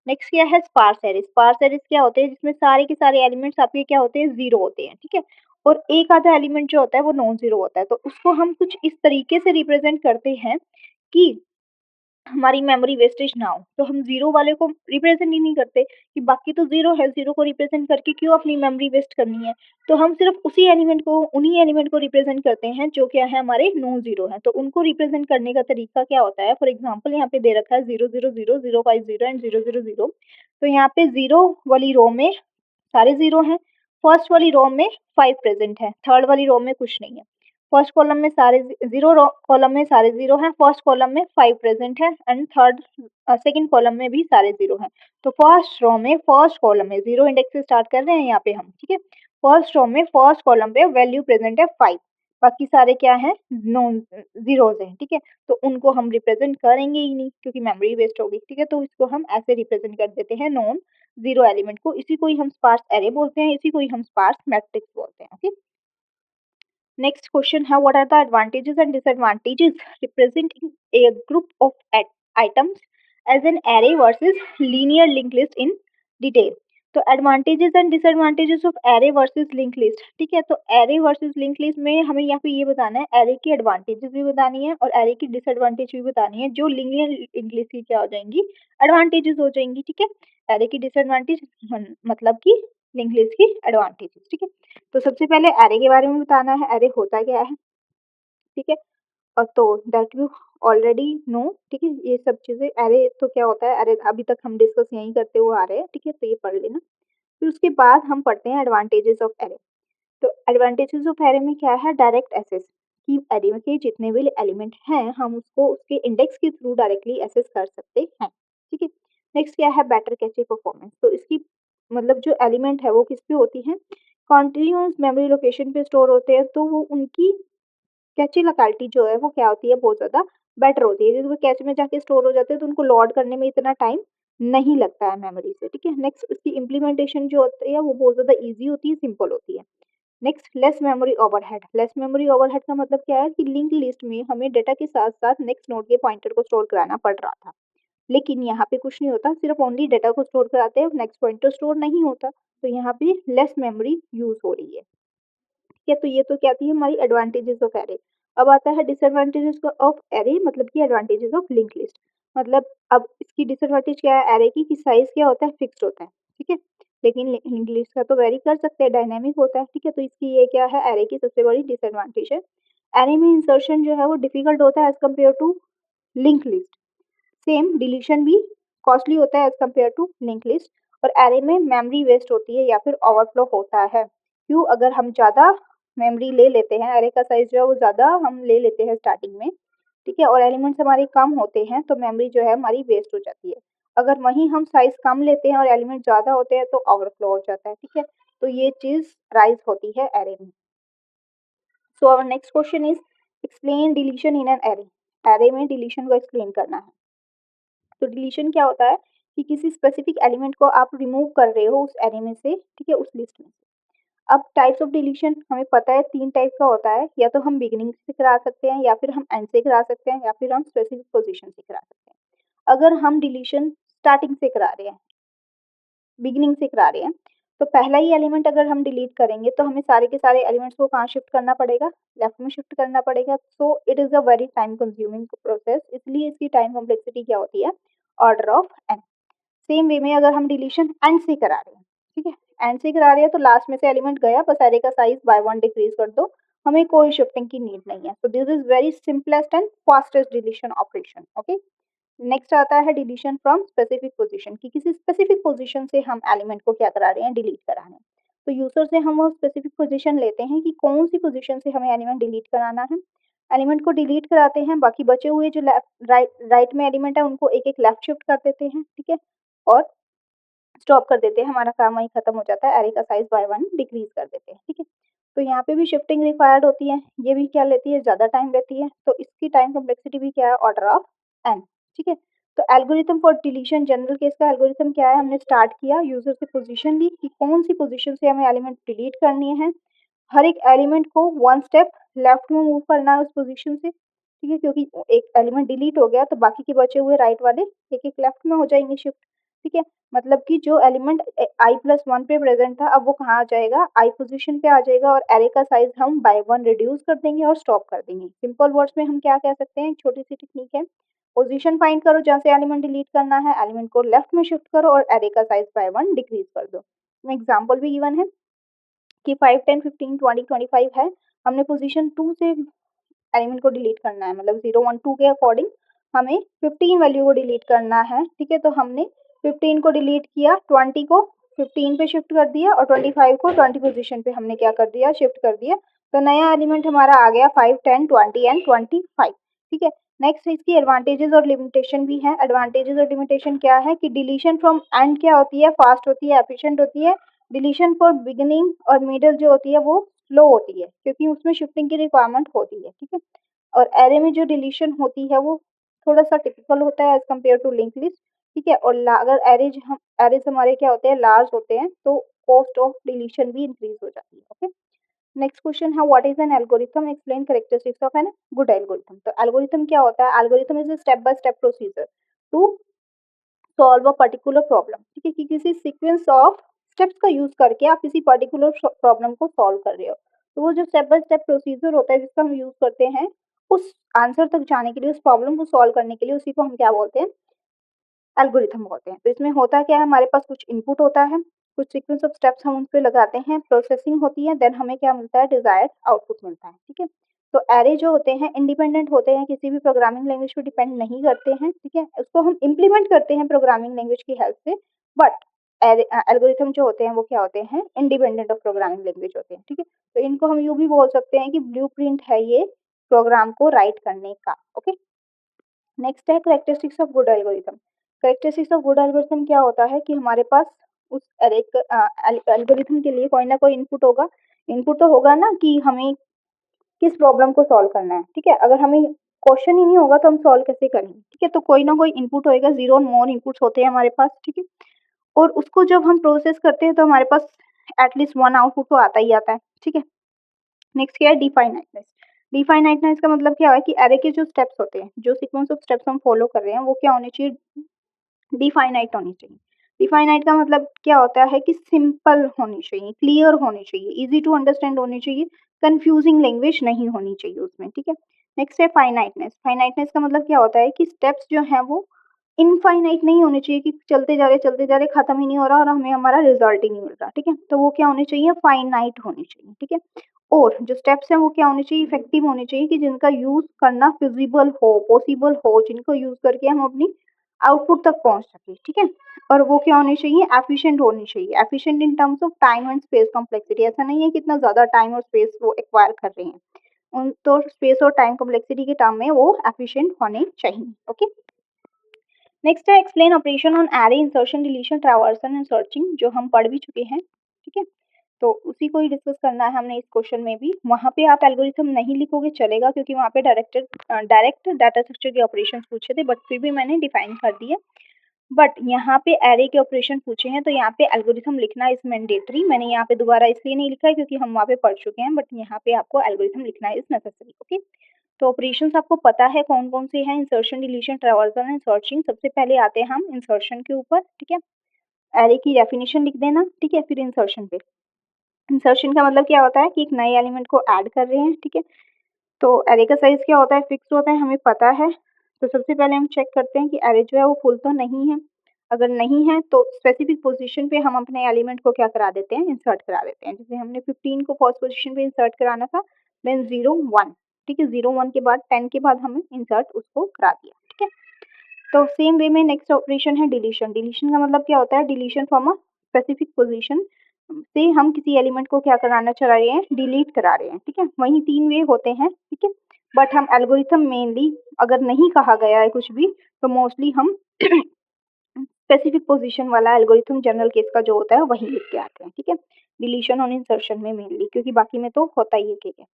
नेक्स्ट क्या है, स्पार्स एरेज। स्पार्स एरेज क्या होते हैं, जिसमें सारे के सारे एलिमेंट्स आपके क्या होते हैं, जीरो होते हैं, ठीक है। और एक आधा एलिमेंट जो होता है वो नॉन जीरो होता है, तो उसको हम कुछ इस तरीके से रिप्रेजेंट करते हैं कि हमारी मेमोरी वेस्टेज ना हो। तो हम जीरो वाले को रिप्रेजेंट ही नहीं करते कि बाकी तो जीरो है, जीरो को रिप्रेजेंट करके क्यों अपनी मेमोरी वेस्ट करनी है। तो हम सिर्फ उसी एलिमेंट को, उन्हीं एलिमेंट को रिप्रेजेंट करते हैं जो क्या है, हमारे नॉन जीरो है। तो उनको रिप्रेजेंट करने का तरीका क्या होता है, फॉर एग्जाम्पल यहाँ पे दे रखा है 0 0 0 0 5 0 एंड 0 0 0। तो यहाँ पे जीरो वाली रो में सारे जीरो हैं, फर्स्ट वाली रो में 5 प्रेजेंट है, थर्ड वाली रो में कुछ नहीं है। फर्स्ट कॉलम में सारे जीरो, रो कॉलम में सारे जीरो हैं, फर्स्ट कॉलम में 5 प्रेजेंट है एंड थर्ड सेकंड कॉलम में भी सारे जीरो हैं। तो फर्स्ट रो में फर्स्ट कॉलम में जीरो इंडेक्स से स्टार्ट कर रहे हैं यहाँ पे हम, ठीक है। फर्स्ट रो में फर्स्ट कॉलम पे वैल्यू प्रेजेंट है 5, बाकी सारे क्या है, नॉन जीरोज हैं, ठीक है। तो उनको हम रिप्रेजेंट करेंगे ही नहीं क्योंकि मेमोरी वेस्ट होगी, ठीक है। तो इसको हम ऐसे रिप्रेजेंट कर देते हैं नॉन जीरो एलिमेंट को, इसी को ही हम स्पार्स एरे बोलते हैं, इसी को ही हम स्पार्स मैट्रिक्स बोलते हैं, ओके। नेक्स्ट क्वेश्चन है, what are the advantages and disadvantages representing a group of items as an array versus linear link list in detail. तो advantages and disadvantages of array versus link list, ठीक है। तो एरे वर्सेस लिंक लिस्ट में हमें यहाँ पे ये बताना है, एरे की एडवांटेजेस भी बतानी है और एरे की डिसएडवांटेज भी बतानी है, जो लीनियर लिंक लिस्ट की क्या हो जाएंगी, एडवांटेजेस हो जाएंगी, ठीक है। एरे की डिसएडवांटेज मतलब कि लिंक लिस्ट की एडवांटेजेस, ठीक है। तो सबसे पहले एरे के बारे में बताना है, एरे होता क्या है, ठीक है। और तो दैट यू ऑलरेडी नो, ठीक है। ये सब चीजें, एरे तो क्या होता है, एरे अभी तक हम डिस्कस यहीं करते हुए आ रहे हैं, ठीक है, तो ये पढ़ लेना। फिर उसके बाद हम पढ़ते हैं एडवांटेजेस ऑफ एरे। तो एडवांटेजेस ऑफ एरे में क्या है, डायरेक्ट एक्सेस, कि एरे के जितने भी एलिमेंट हैं हम उसको उसके इंडेक्स के थ्रू डायरेक्टली एक्सेस कर सकते हैं, ठीक है। नेक्स्ट क्या है, बेटर कैचे परफॉर्मेंस। तो इसकी मतलब जो एलिमेंट है वो किस पे होती है, कॉन्टिन्यूस मेमोरी लोकेशन पे स्टोर होते हैं, तो वो उनकी कैचे लोकेलिटी जो है वो क्या होती है, बहुत ज़्यादा बेटर होती है, क्योंकि वो कैचे में जाके स्टोर हो जाते हैं तो उनको लोड करने में इतना टाइम नहीं लगता है मेमोरी से, ठीक है। नेक्स्ट उसकी इम्प्लीमेंटेशन जो होती है वो बहुत ज़्यादा ईजी होती है, सिंपल होती है। Next, less memory overhead. Less memory overhead का मतलब क्या है कि लिंक लिस्ट में हमें डेटा के साथ साथ नेक्स्ट नोड के पॉइंटर को स्टोर कराना पड़ रहा था, लेकिन यहाँ पे कुछ नहीं होता, सिर्फ ओनली डेटा को स्टोर कराते हैं, नेक्स्ट पॉइंटर स्टोर नहीं होता। तो यहाँ पे लेस मेमोरी यूज हो रही है, ठीक है। तो ये तो क्या थी हमारी एडवांटेजेस ऑफ एरे। अब आता है डिसएडवांटेजेस ऑफ एरे, मतलब कि एडवांटेजेस ऑफ लिंक लिस्ट। मतलब अब इसकी डिसएडवांटेज क्या है एरे की, कि साइज क्या होता है, फिक्स्ड होता है, ठीक है। लेकिन लिंक लिस्ट का तो वेरी कर सकते हैं, डायनेमिक होता है, ठीक है। तो इसकी ये क्या है, एरे की सबसे बड़ी डिसएडवांटेज है। एरे में इंसर्शन जो है वो डिफिकल्ट होता है as compare to link list. Same deletion भी कॉस्टली होता है as compare to link list, और एरे में मेमोरी वेस्ट होती है या फिर ओवरफ्लो होता है। क्यों? अगर हम ज़्यादा मेमोरी ले लेते हैं, एरे का साइज जो है वो ज़्यादा हम ले लेते हैं स्टार्टिंग में, ठीक है, और एलिमेंट्स हमारे कम होते हैं तो मेमोरी जो है हमारी वेस्ट हो जाती है। अगर वहीं हम साइज कम लेते हैं और एलिमेंट ज़्यादा होते हैं तो ओवरफ्लो हो जाता है, ठीक है। तो ये चीज़ राइज होती है एरे में। So our next question is explain deletion in an array. Array में डिलीशन को एक्सप्लेन करना है। तो डिलीशन क्या होता है कि किसी स्पेसिफिक एलिमेंट को आप रिमूव कर रहे हो उस एरे में से, ठीक है, उस लिस्ट में से। अब टाइप्स ऑफ डिलीशन हमें पता है 3 टाइप का होता है, या तो हम बिगिनिंग से करा सकते हैं, या फिर हम एंड से करा सकते हैं, या फिर हम स्पेसिफिक पोजीशन से करा सकते हैं। अगर हम डिलीशन स्टार्टिंग से करा रहे हैं, बिगिनिंग से करा रहे हैं, तो पहला ही एलिमेंट अगर हम डिलीट करेंगे तो हमें सारे के सारे एलिमेंट्स को कहाँ शिफ्ट करना पड़ेगा? लेफ्ट में शिफ्ट करना पड़ेगा। So it is a very time consuming process, इसलिए इसकी टाइम कॉम्प्लेक्सिटी क्या होती है? Order of n. Same way में अगर हम डिलीशन एंड से करा रहे हैं, ठीक है, एंड से करा रहे हैं तो लास्ट में से एलिमेंट गया, बस एरे का साइज बाय 1 डिक्रीज कर दो, हमें कोई शिफ्टिंग की नीड नहीं है। So this is very simplest and fastest deletion operation. Okay, next आता है डिलीशन फ्रॉम स्पेसिफिक पोजीशन, कि किसी स्पेसिफिक पोजीशन से हम एलिमेंट को क्या करा रहे हैं? डिलीट करा रहे हैं। तो यूजर से हम वो स्पेसिफिक पोजीशन लेते हैं कि कौन सी पोजीशन से हमें एलिमेंट डिलीट कराना है। एलिमेंट को डिलीट कराते हैं, बाकी बचे हुए जो लेफ्ट राइट में एलिमेंट है उनको एक एक लेफ्ट शिफ्ट कर देते हैं, ठीक है, और स्टॉप कर देते हैं, हमारा काम वहीं खत्म हो जाता है, एरे का साइज बाय 1 डिक्रीज कर देते हैं, ठीक है। तो यहाँ पे भी शिफ्टिंग रिक्वायर्ड होती है, ये भी क्या लेती है? ज़्यादा टाइम लेती है, तो इसकी टाइम कॉम्प्लेक्सिटी भी क्या है? ऑर्डर ऑफ एन, ठीक है। तो algorithm for deletion, general case का एल्गोरिथम क्या है? हमने स्टार्ट किया, यूजर से पोजीशन ली कि कौन सी पोजीशन से हमें एलिमेंट डिलीट करनी है। हर एक एलिमेंट को 1 स्टेप लेफ्ट में मूव करना है उस पोजीशन से, ठीक है, क्योंकि एक एलिमेंट डिलीट हो गया तो बाकी के बचे हुए राइट वाले एक एक लेफ्ट में हो जाएंगे शिफ्ट, ठीक है। मतलब कि जो एलिमेंट i+1 पे प्रेजेंट था, अब वो कहाँ आ जाएगा? आई पोजीशन पे आ जाएगा, और एरे का साइज हम बाय 1 रिड्यूस कर देंगे और स्टॉप कर देंगे। सिंपल वर्ड्स में हम क्या कह सकते हैं? एक छोटी सी टेक्निक है, पोजीशन फाइंड करो जहाँ से एलिमेंट डिलीट करना है, एलिमेंट को लेफ्ट में शिफ्ट करो और एरे का साइज बाय 1 डिक्रीज कर दो। एग्जाम्पल भी गिवन है कि 5, 10, 15, 20, 25 है, हमने पोजीशन 2 से एलिमेंट को डिलीट करना है, मतलब 0, 1, 2 के अकॉर्डिंग हमें 15 वैल्यू को डिलीट करना है, ठीक है। तो हमने 15 को डिलीट किया, 20 को 15 पे शिफ्ट कर दिया, और 25 को 20 पोजीशन पे हमने क्या कर दिया? शिफ्ट कर दिया। तो नया एलिमेंट हमारा आ गया 5, 10, 20 एंड 25, ठीक है। नेक्स्ट इसकी एडवांटेजेस और लिमिटेशन भी है। एडवांटेजेस और लिमिटेशन क्या है कि डिलीशन फ्रॉम एंड क्या होती है? फास्ट होती है, एफिशिएंट होती है। डिलीशन फॉर बिगिनिंग और मिडल जो होती है वो स्लो होती है, क्योंकि उसमें शिफ्टिंग की रिक्वायरमेंट होती है, ठीक है। और एरे में जो डिलीशन होती है वो थोड़ा सा टिपिकल होता है as compare to link list, ठीक है। और अगर एरेज हमारे क्या होते हैं? लार्ज होते हैं, तो कॉस्ट ऑफ डिलीशन भी इंक्रीज हो जाती है। ओके, नेक्स्ट क्वेश्चन है what is an algorithm? Explain characteristics of an good algorithm. तो एल्गोरिथम क्या होता है? Algorithm is a step by step procedure to solve a particular problem, ठीक है, कि किसी सीक्वेंस ऑफ स्टेप्स का यूज करके आप किसी पर्टिकुलर प्रॉब्लम को सॉल्व कर रहे हो। तो वो जो स्टेप बाय स्टेप प्रोसीजर होता है जिसका हम यूज करते हैं उस आंसर तक जाने के लिए, उस प्रॉब्लम को सॉल्व करने के लिए, उसी को हम क्या बोलते हैं? एल्गोरिथम बोलते हैं। तो इसमें होता क्या है? हमारे पास कुछ इनपुट होता है, कुछ सीक्वेंस ऑफ स्टेप्स हम उन पे लगाते हैं, प्रोसेसिंग होती है, देन हमें क्या मिलता है? डिजायर्ड आउटपुट मिलता है, ठीक है। तो एरे जो होते हैं इंडिपेंडेंट होते हैं, किसी भी प्रोग्रामिंग लैंग्वेज पे डिपेंड नहीं करते हैं, ठीक है। उसको हम इम्प्लीमेंट करते हैं प्रोग्रामिंग लैंग्वेज की हेल्प से, बट एल्गोरिथम जो होते हैं वो क्या होते हैं? इंडिपेंडेंट ऑफ प्रोग्रामिंग लैंग्वेज होते हैं, ठीक है। तो इनको हम यूं भी बोल सकते हैं कि ब्लूप्रिंट है ये प्रोग्राम को राइट करने का। ओके, नेक्स्ट है characteristics of good algorithm. Characteristics of good algorithm क्या होता है कि हमारे पास उस एल्गोरिथम के लिए कोई ना कोई इनपुट होगा। इनपुट तो होगा ना कि हमें किस प्रॉब्लम को सॉल्व करना है, ठीक है। अगर हमें क्वेश्चन ही नहीं होगा तो हम सॉल्व कैसे करेंगे, ठीक है। तो कोई ना कोई इनपुट होएगा, 0 और मोर इनपुट्स होते हैं हमारे पास, ठीक है। और उसको जब हम प्रोसेस करते हैं तो हमारे पास एटलीस्ट 1 आउटपुट तो आता ही आता है, ठीक है। नेक्स्ट क्या है? डिफाइनाइटनेस। डिफाइनाइटनेस का मतलब क्या है कि एरे के जो स्टेप्स होते हैं, जो सीक्वेंस ऑफ स्टेप्स हम फॉलो कर रहे हैं, वो क्या होने चाहिए? डिफाइनाइट होनी चाहिए। डिफाइनाइट का मतलब क्या होता है कि सिंपल होनी चाहिए, क्लियर होनी चाहिए, इजी टू अंडरस्टैंड होनी चाहिए, कंफ्यूजिंग लैंग्वेज नहीं होनी चाहिए उसमें, ठीक है। नेक्स्ट है फाइनाइटनेस। फाइनाइटनेस का मतलब क्या होता है कि स्टेप्स जो हैं वो इनफाइनाइट नहीं होने चाहिए, कि चलते जा रहे खत्म ही नहीं हो रहा और हमें हमारा रिजल्ट ही नहीं मिल रहा, ठीक है। तो वो क्या होने चाहिए? फाइनाइट होने चाहिए, ठीक है। और जो स्टेप्स हैं वो क्या होने चाहिए? इफेक्टिव होने चाहिए, कि जिनका यूज करना फिजिबल हो, पॉसिबल हो, जिनको यूज करके हम अपनी आउटपुट तक पहुंच सके, ठीक है। और वो क्या होनी चाहिए, एफिशिएंट होनी चाहिए, efficient in terms of time and space complexity. ऐसा नहीं है कि इतना ज़्यादा टाइम और स्पेस वो एक्वायर कर रहे हैं, उन तो स्पेस और टाइम कॉम्प्लेक्सिटी के टर्म में वो एफिशिएंट होने चाहिए। ओके, नेक्स्ट है explain operation on array, insertion, deletion, traversal and searching, जो हम पढ़ भी चुके हैं, ठीक है। तो उसी को ही डिस्कस करना है हमने इस क्वेश्चन में भी। वहाँ पे आप एल्गोरिथम नहीं लिखोगे चलेगा, क्योंकि वहाँ पे डायरेक्ट डाटा स्ट्रक्चर के ऑपरेशंस पूछे थे, बट फिर भी मैंने डिफाइन कर दिए। बट यहाँ पे एरे के ऑपरेशन पूछे हैं, तो यहाँ पे एल्गोरिथम लिखना इज मैंडेटरी। मैंने यहाँ पे दोबारा इसलिए नहीं लिखा है क्योंकि हम वहाँ पे पढ़ चुके हैं, बट यहाँ पे आपको एल्गोरिथम लिखना इज नेसेसरी। ओके, तो ऑपरेशंस आपको पता है कौन कौन से हैं, insertion, deletion, traversal and searching. सबसे पहले आते हैं हम इंसर्शन के ऊपर, ठीक है। एरे की डेफिनेशन लिख देना, ठीक है, फिर इंसर्शन पे। इंसर्शन का मतलब क्या होता है कि एक नए एलिमेंट को ऐड कर रहे हैं, ठीक है। तो एरे का साइज क्या होता है, फिक्स होता है, हमें पता है। तो सबसे पहले हम चेक करते हैं कि एरे जो है वो फुल तो नहीं है। अगर नहीं है तो स्पेसिफिक पोजीशन पे हम अपने एलिमेंट को क्या करा देते हैं, इंसर्ट करा देते हैं। जैसे हमने 15 को फर्स्ट पोजीशन पे इंसर्ट कराना था, देन 0 1, ठीक है, 0 1 के बाद 10 के बाद हमें इंसर्ट उसको करा दिया, ठीक है। तो सेम वे में नेक्स्ट ऑपरेशन है डिलीशन। डिलीशन का मतलब क्या होता है, deletion from a specific position से हम किसी एलिमेंट को क्या कराना चाह रहे हैं, डिलीट करा रहे हैं, ठीक है। वही 3 वे होते हैं, ठीक है। बट हम एल्गोरिथम मेनली अगर नहीं कहा गया है कुछ भी, तो मोस्टली हम स्पेसिफिक पोजीशन वाला एल्गोरिथम जनरल केस का जो होता है वही लिख के आते हैं, ठीक है। डिलीशन और इंसर्शन में मेनली, क्योंकि बाकी में तो होता ही है, ठीक है।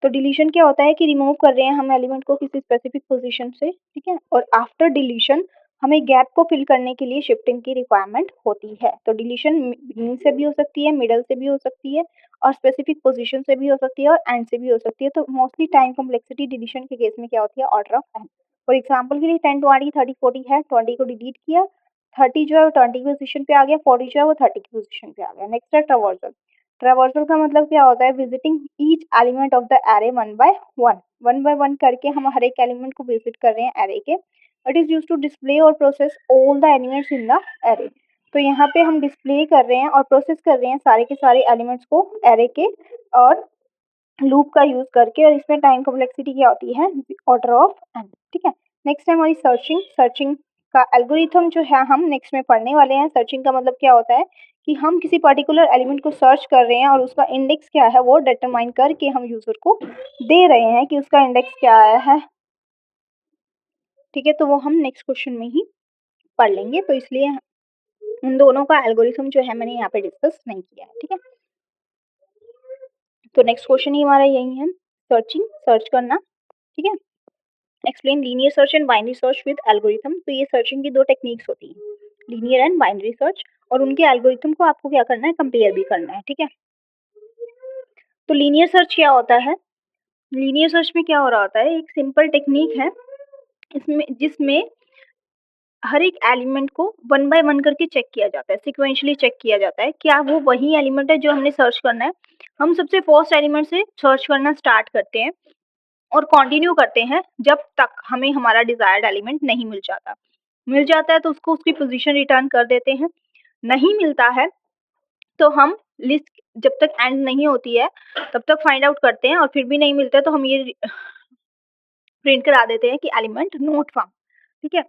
तो डिलीशन क्या होता है कि रिमूव कर रहे हैं हम एलिमेंट को किसी स्पेसिफिक पोजीशन से, ठीक है। और आफ्टर डिलीशन हमें गैप को फिल करने के लिए शिफ्टिंग की रिक्वायरमेंट होती है। तो डिलीशन बिगिनिंग से भी हो सकती है, मिडल से भी हो सकती है, और स्पेसिफिक पोजीशन से भी हो सकती है, और एंड से भी हो सकती है। तो मोस्टली टाइम कॉम्प्लेक्सिटी डिलीशन के केस में क्या होती है, order of n. For example के लिए 10 20 30 40 है, 20 को डिलीट किया, 30 जो है वो 20 की पोजीशन पे आ गया, 40 जो है वो 30 की पोजीशन पे आ गया। नेक्स्ट है ट्रावर्सल। ट्रावर्सल का मतलब क्या होता है, visiting each element of the array one by one करके हम हर एक एलिमेंट को विजिट कर रहे हैं एरे के। It is use to display और process all the elements in the array. तो यहाँ पे हम डिस्प्ले कर रहे हैं और प्रोसेस कर रहे हैं सारे के सारे एलिमेंट्स को एरे के, और लूप का यूज करके। और इसमें टाइम कॉम्प्लेक्सिटी क्या होती है, ऑर्डर ऑफ एन, ठीक है। नेक्स्ट है हमारी सर्चिंग। सर्चिंग का एल्गोरिथम जो है हम नेक्स्ट में पढ़ने वाले हैं। सर्चिंग का मतलब क्या होता है कि हम किसी पर्टिकुलर एलिमेंट को सर्च कर रहे हैं और उसका इंडेक्स क्या है वो डिटरमाइन करके हम यूजर को दे रहे हैं कि उसका इंडेक्स क्या आया है, ठीक है। तो वो हम नेक्स्ट क्वेश्चन में ही पढ़ लेंगे, तो इसलिए उन दोनों का एल्गोरिथम जो है मैंने यहाँ पे डिस्कस नहीं किया है, ठीक है। तो नेक्स्ट क्वेश्चन ही हमारा यही है, सर्चिंग, सर्च करना, ठीक है। Explain linear search and binary search with algorithm. तो ये सर्चिंग की दो टेक्निक्स होती हैं, लीनियर एंड बाइनरी सर्च, और उनके एल्गोरिथम को आपको क्या करना है, कंपेयर भी करना है, ठीक है। तो लीनियर सर्च क्या होता है, लीनियर सर्च में क्या हो रहा होता है, एक सिंपल टेक्निक है इसमें, जिसमें हर एक एलिमेंट को वन बाय वन करके चेक किया जाता है, सिक्वेंशली चेक किया जाता है क्या वो वही एलिमेंट है जो हमने सर्च करना है। हम सबसे फर्स्ट एलिमेंट से सर्च करना स्टार्ट करते हैं और कंटिन्यू करते हैं जब तक हमें हमारा डिजायर्ड एलिमेंट नहीं मिल जाता। मिल जाता है तो उसको उसकी पोजीशन रिटर्न कर देते हैं, नहीं मिलता है तो हम लिस्ट जब तक एंड नहीं होती है तब तक फाइंड आउट करते हैं, और फिर भी नहीं मिलता है तो हम ये प्रिंट करा देते हैं कि एलिमेंट नॉट फाउंड, ठीक है।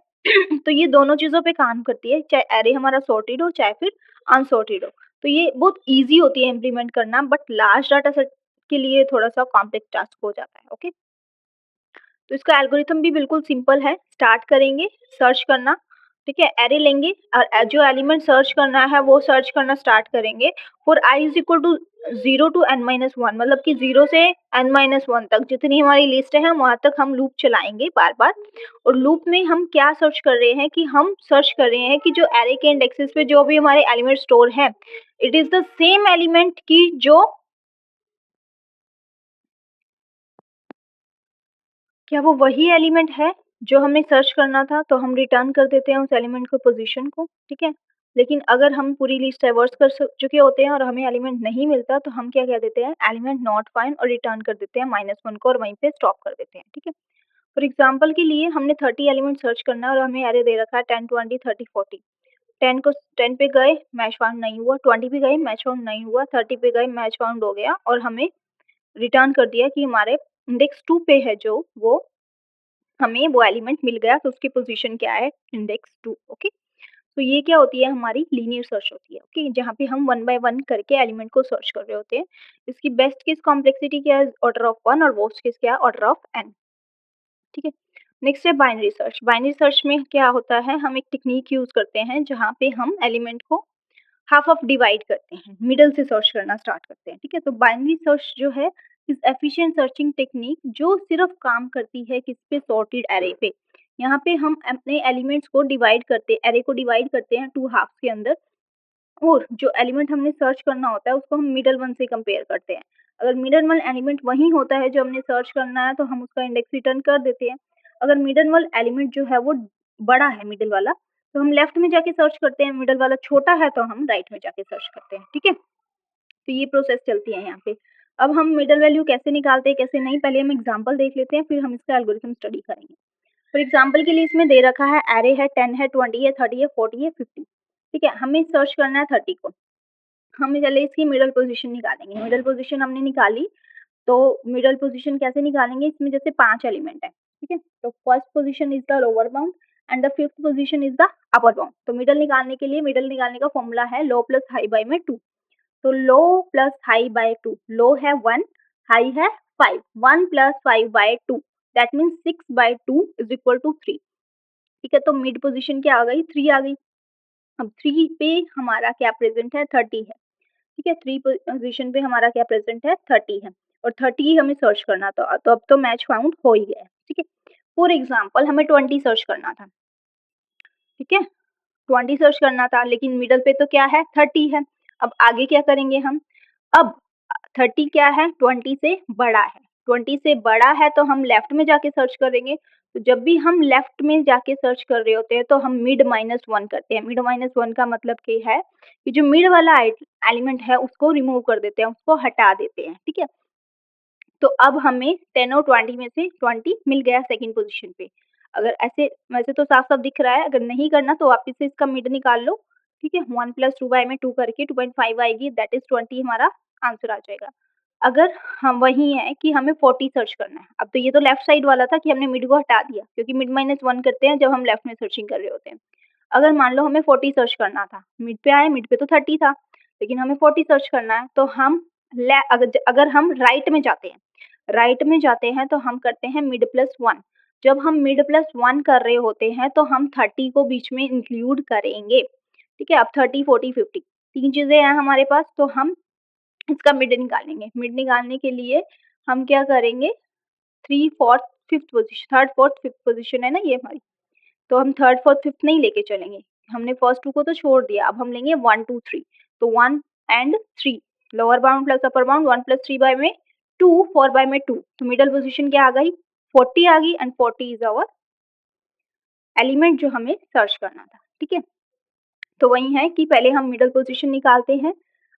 तो ये दोनों चीजों पे काम करती है, चाहे एरे हमारा सॉर्टेड हो चाहे फिर अनसॉर्टेड हो। तो ये बहुत इजी होती है इम्प्लीमेंट करना, बट लार्ज डाटा सेट के लिए थोड़ा सा कॉम्प्लेक्स टास्क हो जाता है, ओके। तो इसका एल्गोरिथम भी बिल्कुल सिंपल है, स्टार्ट करेंगे सर्च करना, ठीक है। एरे लेंगे और जो एलिमेंट सर्च करना है वो सर्च करना स्टार्ट करेंगे। For I is equal to 0 to n-1, मतलब कि 0 से n-1 तक जितनी हमारी लिस्ट है वहां तक हम लूप चलाएंगे बार बार। और लूप में हम क्या सर्च कर रहे हैं कि हम सर्च कर रहे हैं कि जो एरे के इंडेक्सेस पे जो भी हमारे एलिमेंट स्टोर है, it is the same element की जो, क्या वो वही एलिमेंट है जो हमें सर्च करना था, तो हम रिटर्न कर देते हैं उस एलिमेंट को, पोजीशन को, ठीक है। लेकिन अगर हम पूरी लिस्ट ट्रैवर्स कर चुके होते हैं और हमें एलिमेंट नहीं मिलता तो हम क्या कह देते हैं, एलिमेंट नॉट फाइंड, और रिटर्न कर देते हैं -1 को, और वहीं पे स्टॉप कर देते हैं, ठीक है। फॉर एग्जाम्पल के लिए हमने 30 एलिमेंट सर्च करना है और हमें एरे दे रखा है 10 20 30 40। 10 पे गए मैच फाउंड नहीं हुआ, 20 पे गए मैच फाउंड नहीं हुआ, 30 पे गए मैच फाउंड हो गया, और हमें रिटर्न कर दिया कि हमारे इंडेक्स 2 पे है जो वो हमें वो एलिमेंट मिल गया तो उसकी पोजीशन क्या है, इंडेक्स 2। ओके, तो ये क्या होती है, हमारी लीनियर सर्च होती है। ओके, जहाँ पे हम वन बाय वन करके एलिमेंट को सर्च कर रहे होते हैं। इसकी बेस्ट केस कॉम्प्लेक्सिटी क्या है, ऑर्डर ऑफ 1, और वर्स्ट केस क्या है, ऑर्डर ऑफ n। ठीक है, नेक्स्ट है बाइनरी सर्च। बाइनरी सर्च में क्या होता है, हम एक टेक्निक यूज करते हैं जहाँ पे हम एलिमेंट को हाफ ऑफ डिवाइड करते हैं, मिडल से सर्च करना स्टार्ट करते हैं। ठीक है, तो बाइनरी सर्च जो है इज एफिशिएंट सर्चिंग टेक्निक जो सिर्फ काम करती है किस पे, सॉर्टेड एरे पे। यहाँ पे हम अपने एलिमेंट्स को डिवाइड करते हैं, एरे को डिवाइड करते हैं टू हाफ के अंदर, और जो एलिमेंट हमने सर्च करना होता है उसको हम मिडल वन से कंपेयर करते हैं। अगर मिडल वन एलिमेंट वही होता है जो हमने सर्च करना है तो हम उसका इंडेक्स रिटर्न कर देते हैं। अगर मिडल वाला एलिमेंट जो है वो बड़ा है, मिडल वाला, तो हम लेफ्ट में जाके सर्च करते हैं, मिडल वाला छोटा है तो हम राइट में जाके सर्च करते हैं। ठीक है, तो ये प्रोसेस चलती है यहाँ पे। अब हम मिडल वैल्यू कैसे निकालते हैं कैसे नहीं, पहले हम एग्जाम्पल देख लेते हैं, फिर हम इसका एल्गोरिथम स्टडी करेंगे। फॉर एग्जाम्पल के लिए इसमें दे रखा है एरे है 10 है 20 है 30 है 40 है 50। ठीक है, हमें सर्च करना है 30 को। हम चले इसकी मिडल पोजीशन निकालेंगे। मिडल पोजीशन हमने निकाली, तो मिडल पोजीशन कैसे निकालेंगे, इसमें जैसे 5 एलिमेंट है। ठीक है, तो first position is the lower bound and the fifth position is the upper bound. तो मिडल निकालने के लिए, मिडल निकालने का फॉर्मूला है लो प्लस हाई बाय में 2। तो low plus high by 2, low है 1, हाई है 5, 1 plus 5 by 2 that means 6 by 2 is equal to 3। ठीक है, तो मिड पोजीशन क्या आ गई, 3 आ गई। अब 3 पे हमारा क्या प्रेजेंट है, 30 है। ठीक है, 3 पोजीशन पे हमारा क्या प्रेजेंट है, 30 है, और 30 ही हमें सर्च करना था, तो अब तो मैच फाउंड हो ही गया है। ठीक है, फॉर एग्जाम्पल हमें 20 सर्च करना था। ठीक है, 20 सर्च करना था, लेकिन मिडल पे तो क्या है, 30 है। अब आगे क्या करेंगे हम, अब 30 क्या है, 20 से बड़ा है। 20 से बड़ा है तो हम लेफ्ट में जाके सर्च करेंगे। तो जब भी हम लेफ्ट में जाके सर्च कर रहे होते हैं तो हम मिड माइनस वन करते हैं। मिड माइनस वन का मतलब क्या है कि जो मिड वाला एलिमेंट है उसको रिमूव कर देते हैं, उसको हटा देते हैं। ठीक है, तो अब हमें 10 और 20 में से 20 मिल गया सेकंड पोजीशन पे। अगर ऐसे, वैसे तो साफ साफ दिख रहा है, अगर नहीं करना तो वापिस से इसका मिड निकाल लो। ठीक है, 1 प्लस 2 बाय में 2 करके 2.5 आएगी, दैट इज 20 हमारा आंसर आ जाएगा। अगर हम वही है कि हमें 40 सर्च करना है, अब तो ये तो लेफ्ट साइड वाला था कि हमने मिड को हटा दिया, क्योंकि मिड माइनस वन करते हैं जब हम लेफ्ट में सर्चिंग कर रहे होते हैं। अगर मान लो हमें 40 सर्च करना था, मिड पे आए, मिड पे तो 30 था, लेकिन हमें 40 सर्च करना है, तो हम अगर हम राइट में जाते हैं, राइट में जाते हैं तो हम करते हैं मिड प्लस वन। जब हम मिड प्लस वन कर रहे होते हैं तो हम 30 को बीच में इंक्लूड करेंगे। ठीक है, अब 30 40 50 तीन चीजें हैं हमारे पास, तो हम इसका मिड निकालेंगे। मिड निकालने के लिए हम क्या करेंगे, three fourth fifth position, third fourth fifth position है ना ये हमारी, तो हम थर्ड फोर्थ फिफ्थ नहीं लेके चलेंगे। हमने फर्स्ट टू को तो छोड़ दिया, अब हम लेंगे 1 2 3। तो 1 and 3, lower bound plus upper bound, 1 plus 3 by में 2, 4 बाय में 2, तो मिडल पोजीशन क्या आ गई, 40 आ गई, एंड 40 इज आवर एलिमेंट जो हमें सर्च करना था। ठीक है, तो वही है कि पहले हम मिडल पोजीशन निकालते हैं।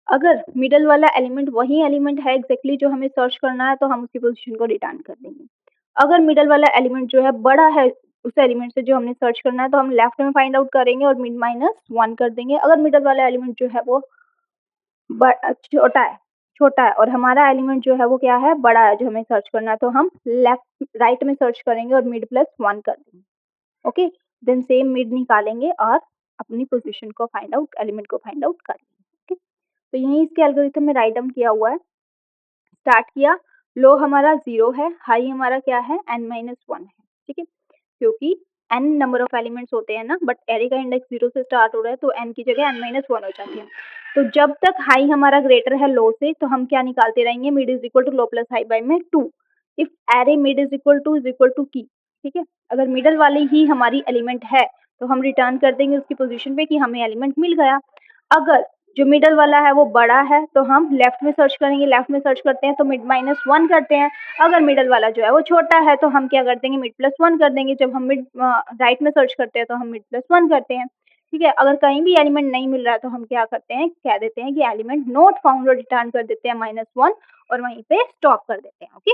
अगर मिडल वाला एलिमेंट वही एलिमेंट है एग्जैक्टली जो हमें सर्च करना है तो हम उसकी पोजीशन को रिटर्न कर देंगे। अगर मिडल वाला एलिमेंट जो है बड़ा है उस एलिमेंट से जो हमने सर्च करना है तो हम लेफ्ट में फाइंड आउट करेंगे और मिड माइनस वन कर देंगे। अगर मिडल वाला एलिमेंट जो है वो छोटा है और हमारा एलिमेंट जो है वो क्या है, बड़ा है, जो हमें सर्च करना है, तो हम लेफ्ट राइट में सर्च करेंगे और मिड प्लस वन कर देंगे। ओके, देन सेम मिड निकालेंगे और अपनी पोजीशन को फाइंड आउट, एलिमेंट को फाइंड आउट कर लेंगे। ठीक, तो यही इसके एल्गोरिथम में राइट डाउन किया हुआ है। स्टार्ट किया, लो हमारा 0 है, हाई हमारा क्या है, n माइनस वन है। ठीक है, क्योंकि n नंबर ऑफ एलिमेंट्स होते हैं ना, बट एरे का इंडेक्स 0 से स्टार्ट हो रहा है तो n की जगह n माइनस वन हो जाती है। तो जब तक हाई हमारा ग्रेटर है लो से तो हम क्या निकालते रहेंगे, mid is equal to low plus high by में 2 if array mid is equal to key. ठीक है, अगर मिडल वाली ही हमारी एलिमेंट है तो हम रिटर्न कर देंगे उसकी पोजीशन पे कि हमें एलिमेंट मिल गया। अगर जो मिडल वाला है वो बड़ा है तो हम लेफ्ट में सर्च करेंगे, लेफ्ट में सर्च करते हैं तो मिड माइनस वन करते हैं। अगर मिडल वाला जो है वो छोटा है तो हम क्या कर देंगे, मिड प्लस वन कर देंगे। जब हम मिड राइट में सर्च करते हैं तो हम मिड प्लस वन करते हैं। ठीक है, अगर कहीं भी एलिमेंट नहीं मिल रहा है तो हम क्या करते हैं, कह देते हैं कि एलिमेंट नॉट फाउंड और रिटर्न कर देते हैं माइनस वन और वहीं पे स्टॉप कर देते हैं। Okay,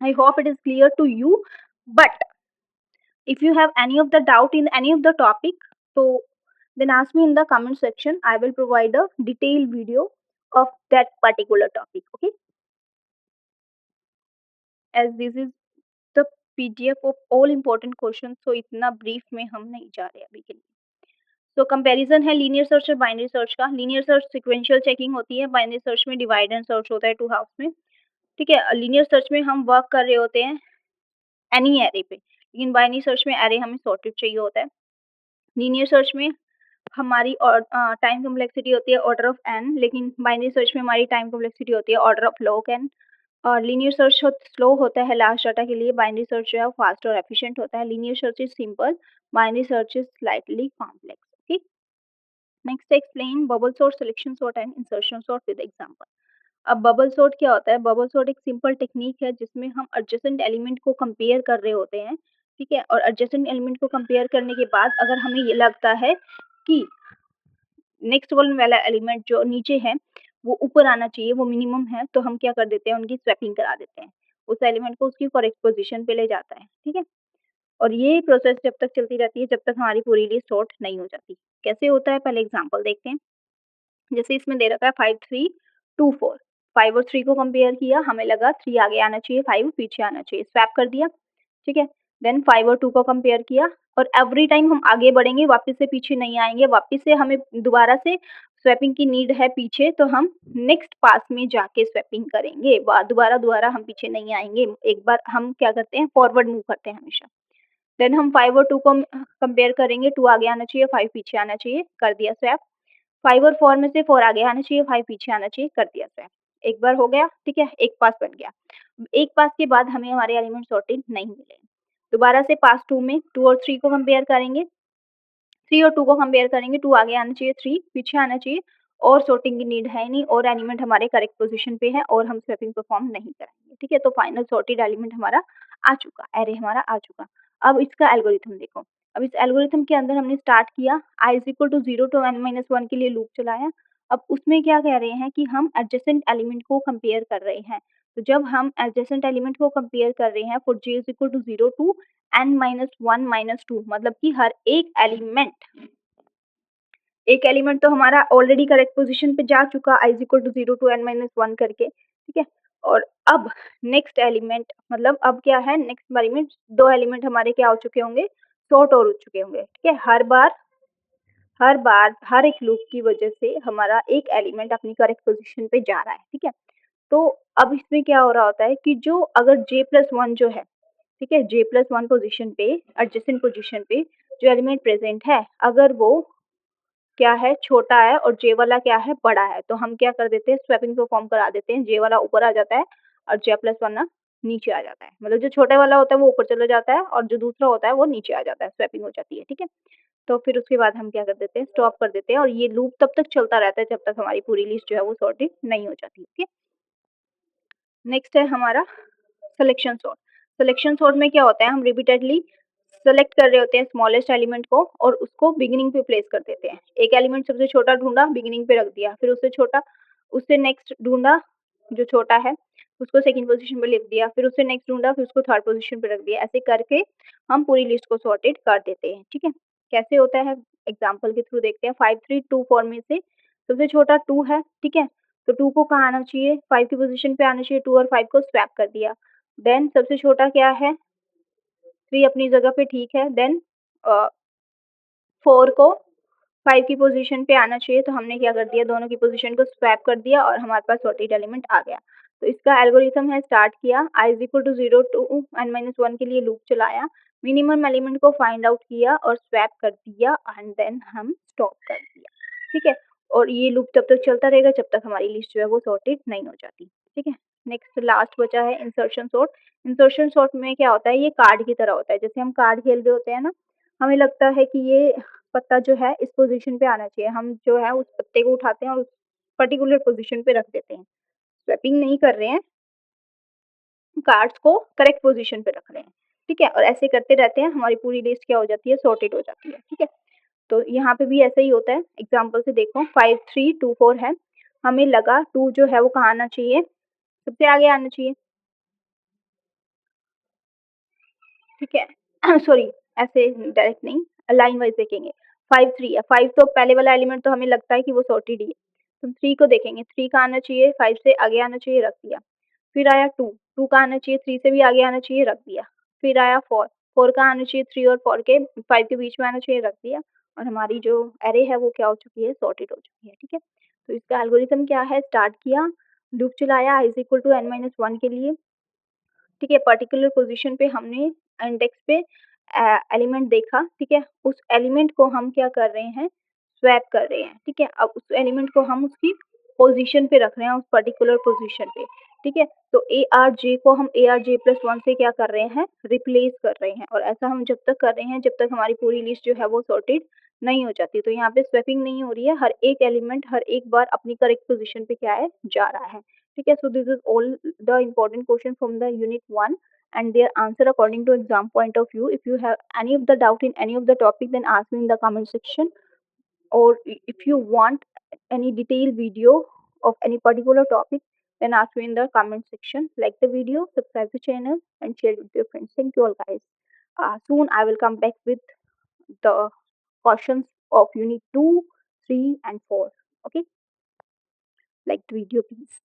I hope it is clear to you, but if you have any of the doubt in any of the topic, so then ask me in the comment section. I will provide a detailed video of that particular topic. Okay, as this is the PDF of all important question, तो इतना ब्रीफ में हम नहीं जा रहे अभी के लिए। तो कंपैरिजन है लीनियर सर्च और बाइनरी सर्च का। लीनियर सर्च सीक्वेंशियल चेकिंग होती है, बाइनरी सर्च में डिवाइड एंड सर्च होता है टू हाफ में। ठीक है, लीनियर सर्च में हम वर्क कर रहे होते हैं एनी एरे पे, लेकिन बाइनरी सर्च में एरे हमें सॉर्टेड चाहिए होता है। लीनियर सर्च में हमारी और टाइम कॉम्प्लेक्सिटी होती है ऑर्डर ऑफ एन, लेकिन बाइनरी सर्च में हमारी टाइम कॉम्प्लेक्सिटी होती है ऑर्डर ऑफ लॉग एन। और लीनियर सर्च स्लो होता है लास्ट डाटा के लिए, बाइनरी सर्च जो है फास्ट और एफिशिएंट होता है। Linear search is simple, binary search is slightly complex. Okay, next explain bubble sort, selection sort and insertion sort with example. अब बबल सॉर्ट क्या होता है? बबल सॉर्ट एक सिंपल टेक्निक है जिसमें हम एडजेसेंट एलिमेंट को कंपेयर कर रहे होते हैं। ठीक है, और एडजेसेंट एलिमेंट को कंपेयर करने के बाद अगर हमें ये लगता है कि नेक्स्ट वन वाला एलिमेंट जो नीचे है वो ऊपर आना चाहिए, वो मिनिमम है, तो हम क्या कर देते हैं, उनकी स्वैपिंग करा देते हैं। उस एलिमेंट को उसकी करेक्ट पोजीशन पे ले जाता है। ठीक है, और ये प्रोसेस जब तक चलती रहती है जब तक हमारी पूरी लिस्ट सॉर्ट नहीं हो जाती। कैसे होता है पहले एग्जांपल देखते हैं। जैसे इसमें दे रखा है 5 3 2 4, 5 और 3 को कंपेयर किया, हमें लगा 3 आगे आना चाहिए, 5 पीछे आना चाहिए, स्वैप कर दिया। ठीक है, देन 5 और 2 को कंपेयर किया, और एवरी टाइम हम आगे बढ़ेंगे, वापस से पीछे नहीं आएंगे, वापस से हमें दोबारा से स्वैपिंग की नीड है पीछे, तो हम नेक्स्ट पास में जाके स्वैपिंग करेंगे। दोबारा दोबारा हम पीछे नहीं आएंगे, एक बार हम क्या करते हैं, फॉरवर्ड मूव करते हैं हमेशा। देन हम 5 और 2 को कंपेयर करेंगे, 2 आगे आना चाहिए, 5 पीछे आना चाहिए, कर दिया स्वैप। 5 और 4 में से 4 आगे आना चाहिए, 5 पीछे आना चाहिए, कर दिया स्वैप। एक बार हो गया, ठीक है, एक पास बन गया। एक पास के बाद हमें हमारे एलिमेंट सॉर्टेड नहीं मिले। दोबारा से पास 2 में 2 और 3 को कंपेयर करेंगे, 3 और 2 को कंपेयर करेंगे, 2 आगे आना चाहिए, 3 पीछे आना चाहिए, और सॉर्टिंग की नीड है नहीं, और एलिमेंट हमारे करेक्ट पोजीशन पे है, और हम स्वैपिंग परफॉर्म नहीं करेंगे। ठीक है, तो फाइनल सॉर्टेड एलिमेंट हमारा आ चुका, एरे हमारा आ चुका। अब इसका एल्गोरिथम देखो। अब इस एल्गोरिथम के अंदर हमने स्टार्ट किया, i is equal to 0 to n-1 के लिए लूप चलाया। अब उसमें क्या कह रहे हैं कि हम एडजेसेंट एलिमेंट को कंपेयर कर रहे हैं। तो जब हम एडजेसेंट एलिमेंट को कंपेयर कर रहे हैं, for j is equal to 0 to n-1-2, मतलब कि हर एक एलिमेंट तो हमारा ऑलरेडी करेक्ट पोजीशन पे जा चुका, i is equal to 0 to n-1 करके। ठीक है, और अब नेक्स्ट एलिमेंट, मतलब अब क्या है, नेक्स्ट एलिमेंट, दो एलिमेंट हमारे क्या हो चुके होंगे, सॉर्ट और हो चुके होंगे। ठीक है, हर बार हर एक लूप की वजह से हमारा एक एलिमेंट अपनी करेक्ट पोजीशन पे जा रहा है। ठीक है, तो अब इसमें क्या हो रहा होता है कि जो अगर j+1 जो है, ठीक है, j+1 पोजीशन पे, एडजेसेंट पोजीशन पे जो एलिमेंट प्रेजेंट है, अगर वो क्या है, छोटा है, और जे वाला क्या है, बड़ा है, तो हम क्या कर देते हैं, स्वैपिंग परफॉर्म करा देते हैं। जे वाला ऊपर आ जाता है और j+1 ना नीचे आ जाता है, मतलब जो छोटे वाला होता है वो ऊपर चला जाता है और जो दूसरा होता है वो नीचे आ जाता है, स्वैपिंग हो जाती है। ठीक है, तो फिर उसके बाद हम क्या कर देते हैं, स्टॉप कर देते हैं, और ये लूप तब तक चलता रहता है जब तक हमारी पूरी लिस्ट जो है वो सॉर्टेड नहीं हो जाती। ओके, नेक्स्ट है हमारा सिलेक्शन सॉर्ट। सिलेक्शन सॉर्ट में क्या होता है, हम रिपीटेडली सेलेक्ट कर रहे होते हैं स्मॉलेस्ट एलिमेंट को, और उसको बिगिनिंग पे प्लेस कर देते हैं। एक एलिमेंट सबसे छोटा ढूंढा, बिगिनिंग पे रख दिया, फिर उससे छोटा, उससे नेक्स्ट ढूंढा जो छोटा है, उसको सेकंड पोजीशन पे लिख दिया, फिर उससे नेक्स्ट ढूंढा, फिर उसको थर्ड पोजीशन पे रख दिया। ऐसे करके हम पूरी लिस्ट को सॉर्टेड कर देते हैं। ठीक है, कैसे होता है एग्जाम्पल के थ्रू देखते हैं। 5 3 2 4 में से सबसे छोटा 2 है। ठीक है, तो 2 को कहाँ आना चाहिए, 5 की पोजीशन पे आना चाहिए, 2 और 5 को स्वैप कर दिया। देन सबसे छोटा क्या है, 3 अपनी जगह पे ठीक है। देन 4 को 5 की पोजीशन पे आना चाहिए, तो हमने क्या कर दिया, दोनों की पोजीशन को स्वैप कर दिया और हमारे पास सॉर्टेड एलिमेंट आ गया। तो इसका एल्गोरिथम है, स्टार्ट किया, i is equal to 0 to n-1 के लिए लूप चलाया, मिनिमम एलिमेंट को फाइंड आउट किया और स्वैप कर दिया, एंड देन हम स्टॉप कर दिया। ठीक है, और ये लूप तब तक चलता रहेगा जब तक हमारी लिस्ट जो है वो सॉर्टेड नहीं हो जाती। ठीक है, नेक्स्ट लास्ट बचा है इंसर्शन सॉर्ट। इंसर्शन सॉर्ट में क्या होता है, ये कार्ड की तरह होता है। जैसे हम कार्ड खेल रहे होते हैं ना, हमें लगता है कि ये पत्ता जो है इस पोजीशन पे आना चाहिए, हम जो है उस पत्ते को उठाते हैं और उस पर्टिकुलर पोजीशन पे रख देते हैं। स्वैपिंग नहीं कर रहे हैं, कार्ड्स को करेक्ट पोजीशन पे रख रहे हैं। ठीक है, और ऐसे करते रहते हैं, हमारी पूरी लिस्ट क्या हो जाती है, सॉर्टेड हो जाती है। ठीक है, तो यहाँ पे भी ऐसा ही होता है। एग्जाम्पल से देखो, 5 3 2 4 है, हमें लगा 2 जो है वो कहाँ आना चाहिए, सबसे आगे आना चाहिए। ठीक है, सॉरी, ऐसे डायरेक्ट नहीं, लाइन वाइज देखेंगे। 5 3 है, 5 तो पहले वाला एलिमेंट तो हमें लगता है कि वो सॉर्टेड ही है, तो 3 को देखेंगे, 3 का आना चाहिए, 5 से आगे आना चाहिए, रख दिया। फिर आया 2, 2 का आना चाहिए, 3 से भी आगे आना चाहिए, रख दिया। फिर आया 4, 4 कहाँ आना चाहिए, 3 और 4 के 5 के बीच में आना चाहिए, रख दिया। और हमारी जो एरे है वो क्या हो चुकी है, सॉर्टेड हो चुकी है। ठीक है, तो इसका एल्गोरिथम क्या है, स्टार्ट किया, लूप चलाया इज इक्वल टू n-1 के लिए। ठीक है, पर्टिकुलर पोजीशन पे हमने इंडेक्स पे एलिमेंट देखा। ठीक है, उस एलिमेंट को हम क्या कर रहे हैं, स्वैप कर रहे हैं। ठीक है, अब उस एलिमेंट को हम उसकी पोजीशन पे रख रहे हैं, उस पर्टिकुलर पोजीशन पे। ठीक है, तो ए आर जे को हम ए आर जे प्लस 1 से क्या कर रहे हैं, रिप्लेस कर रहे हैं। और ऐसा हम जब तक कर रहे हैं जब तक हमारी पूरी लिस्ट जो है वो सॉर्टेड नहीं हो जाती। तो यहाँ पे स्वैपिंग नहीं हो रही है, हर एक एलिमेंट हर एक बार अपनी करेक्ट पोजीशन पे क्या है, जा रहा है। ठीक है, so this is all the important question from the unit 1 and their answer according to exam point of view. If you have any of the doubt in any of the topic, then ask me in the comment section. Or if you want any detailed video of any particular topic, then ask me in the comment section. Like the video, subscribe the channel and share it with your friends. Thank you all guys. Soon I will come back with the questions of unit 2, 3 and 4. Okay, like the video please.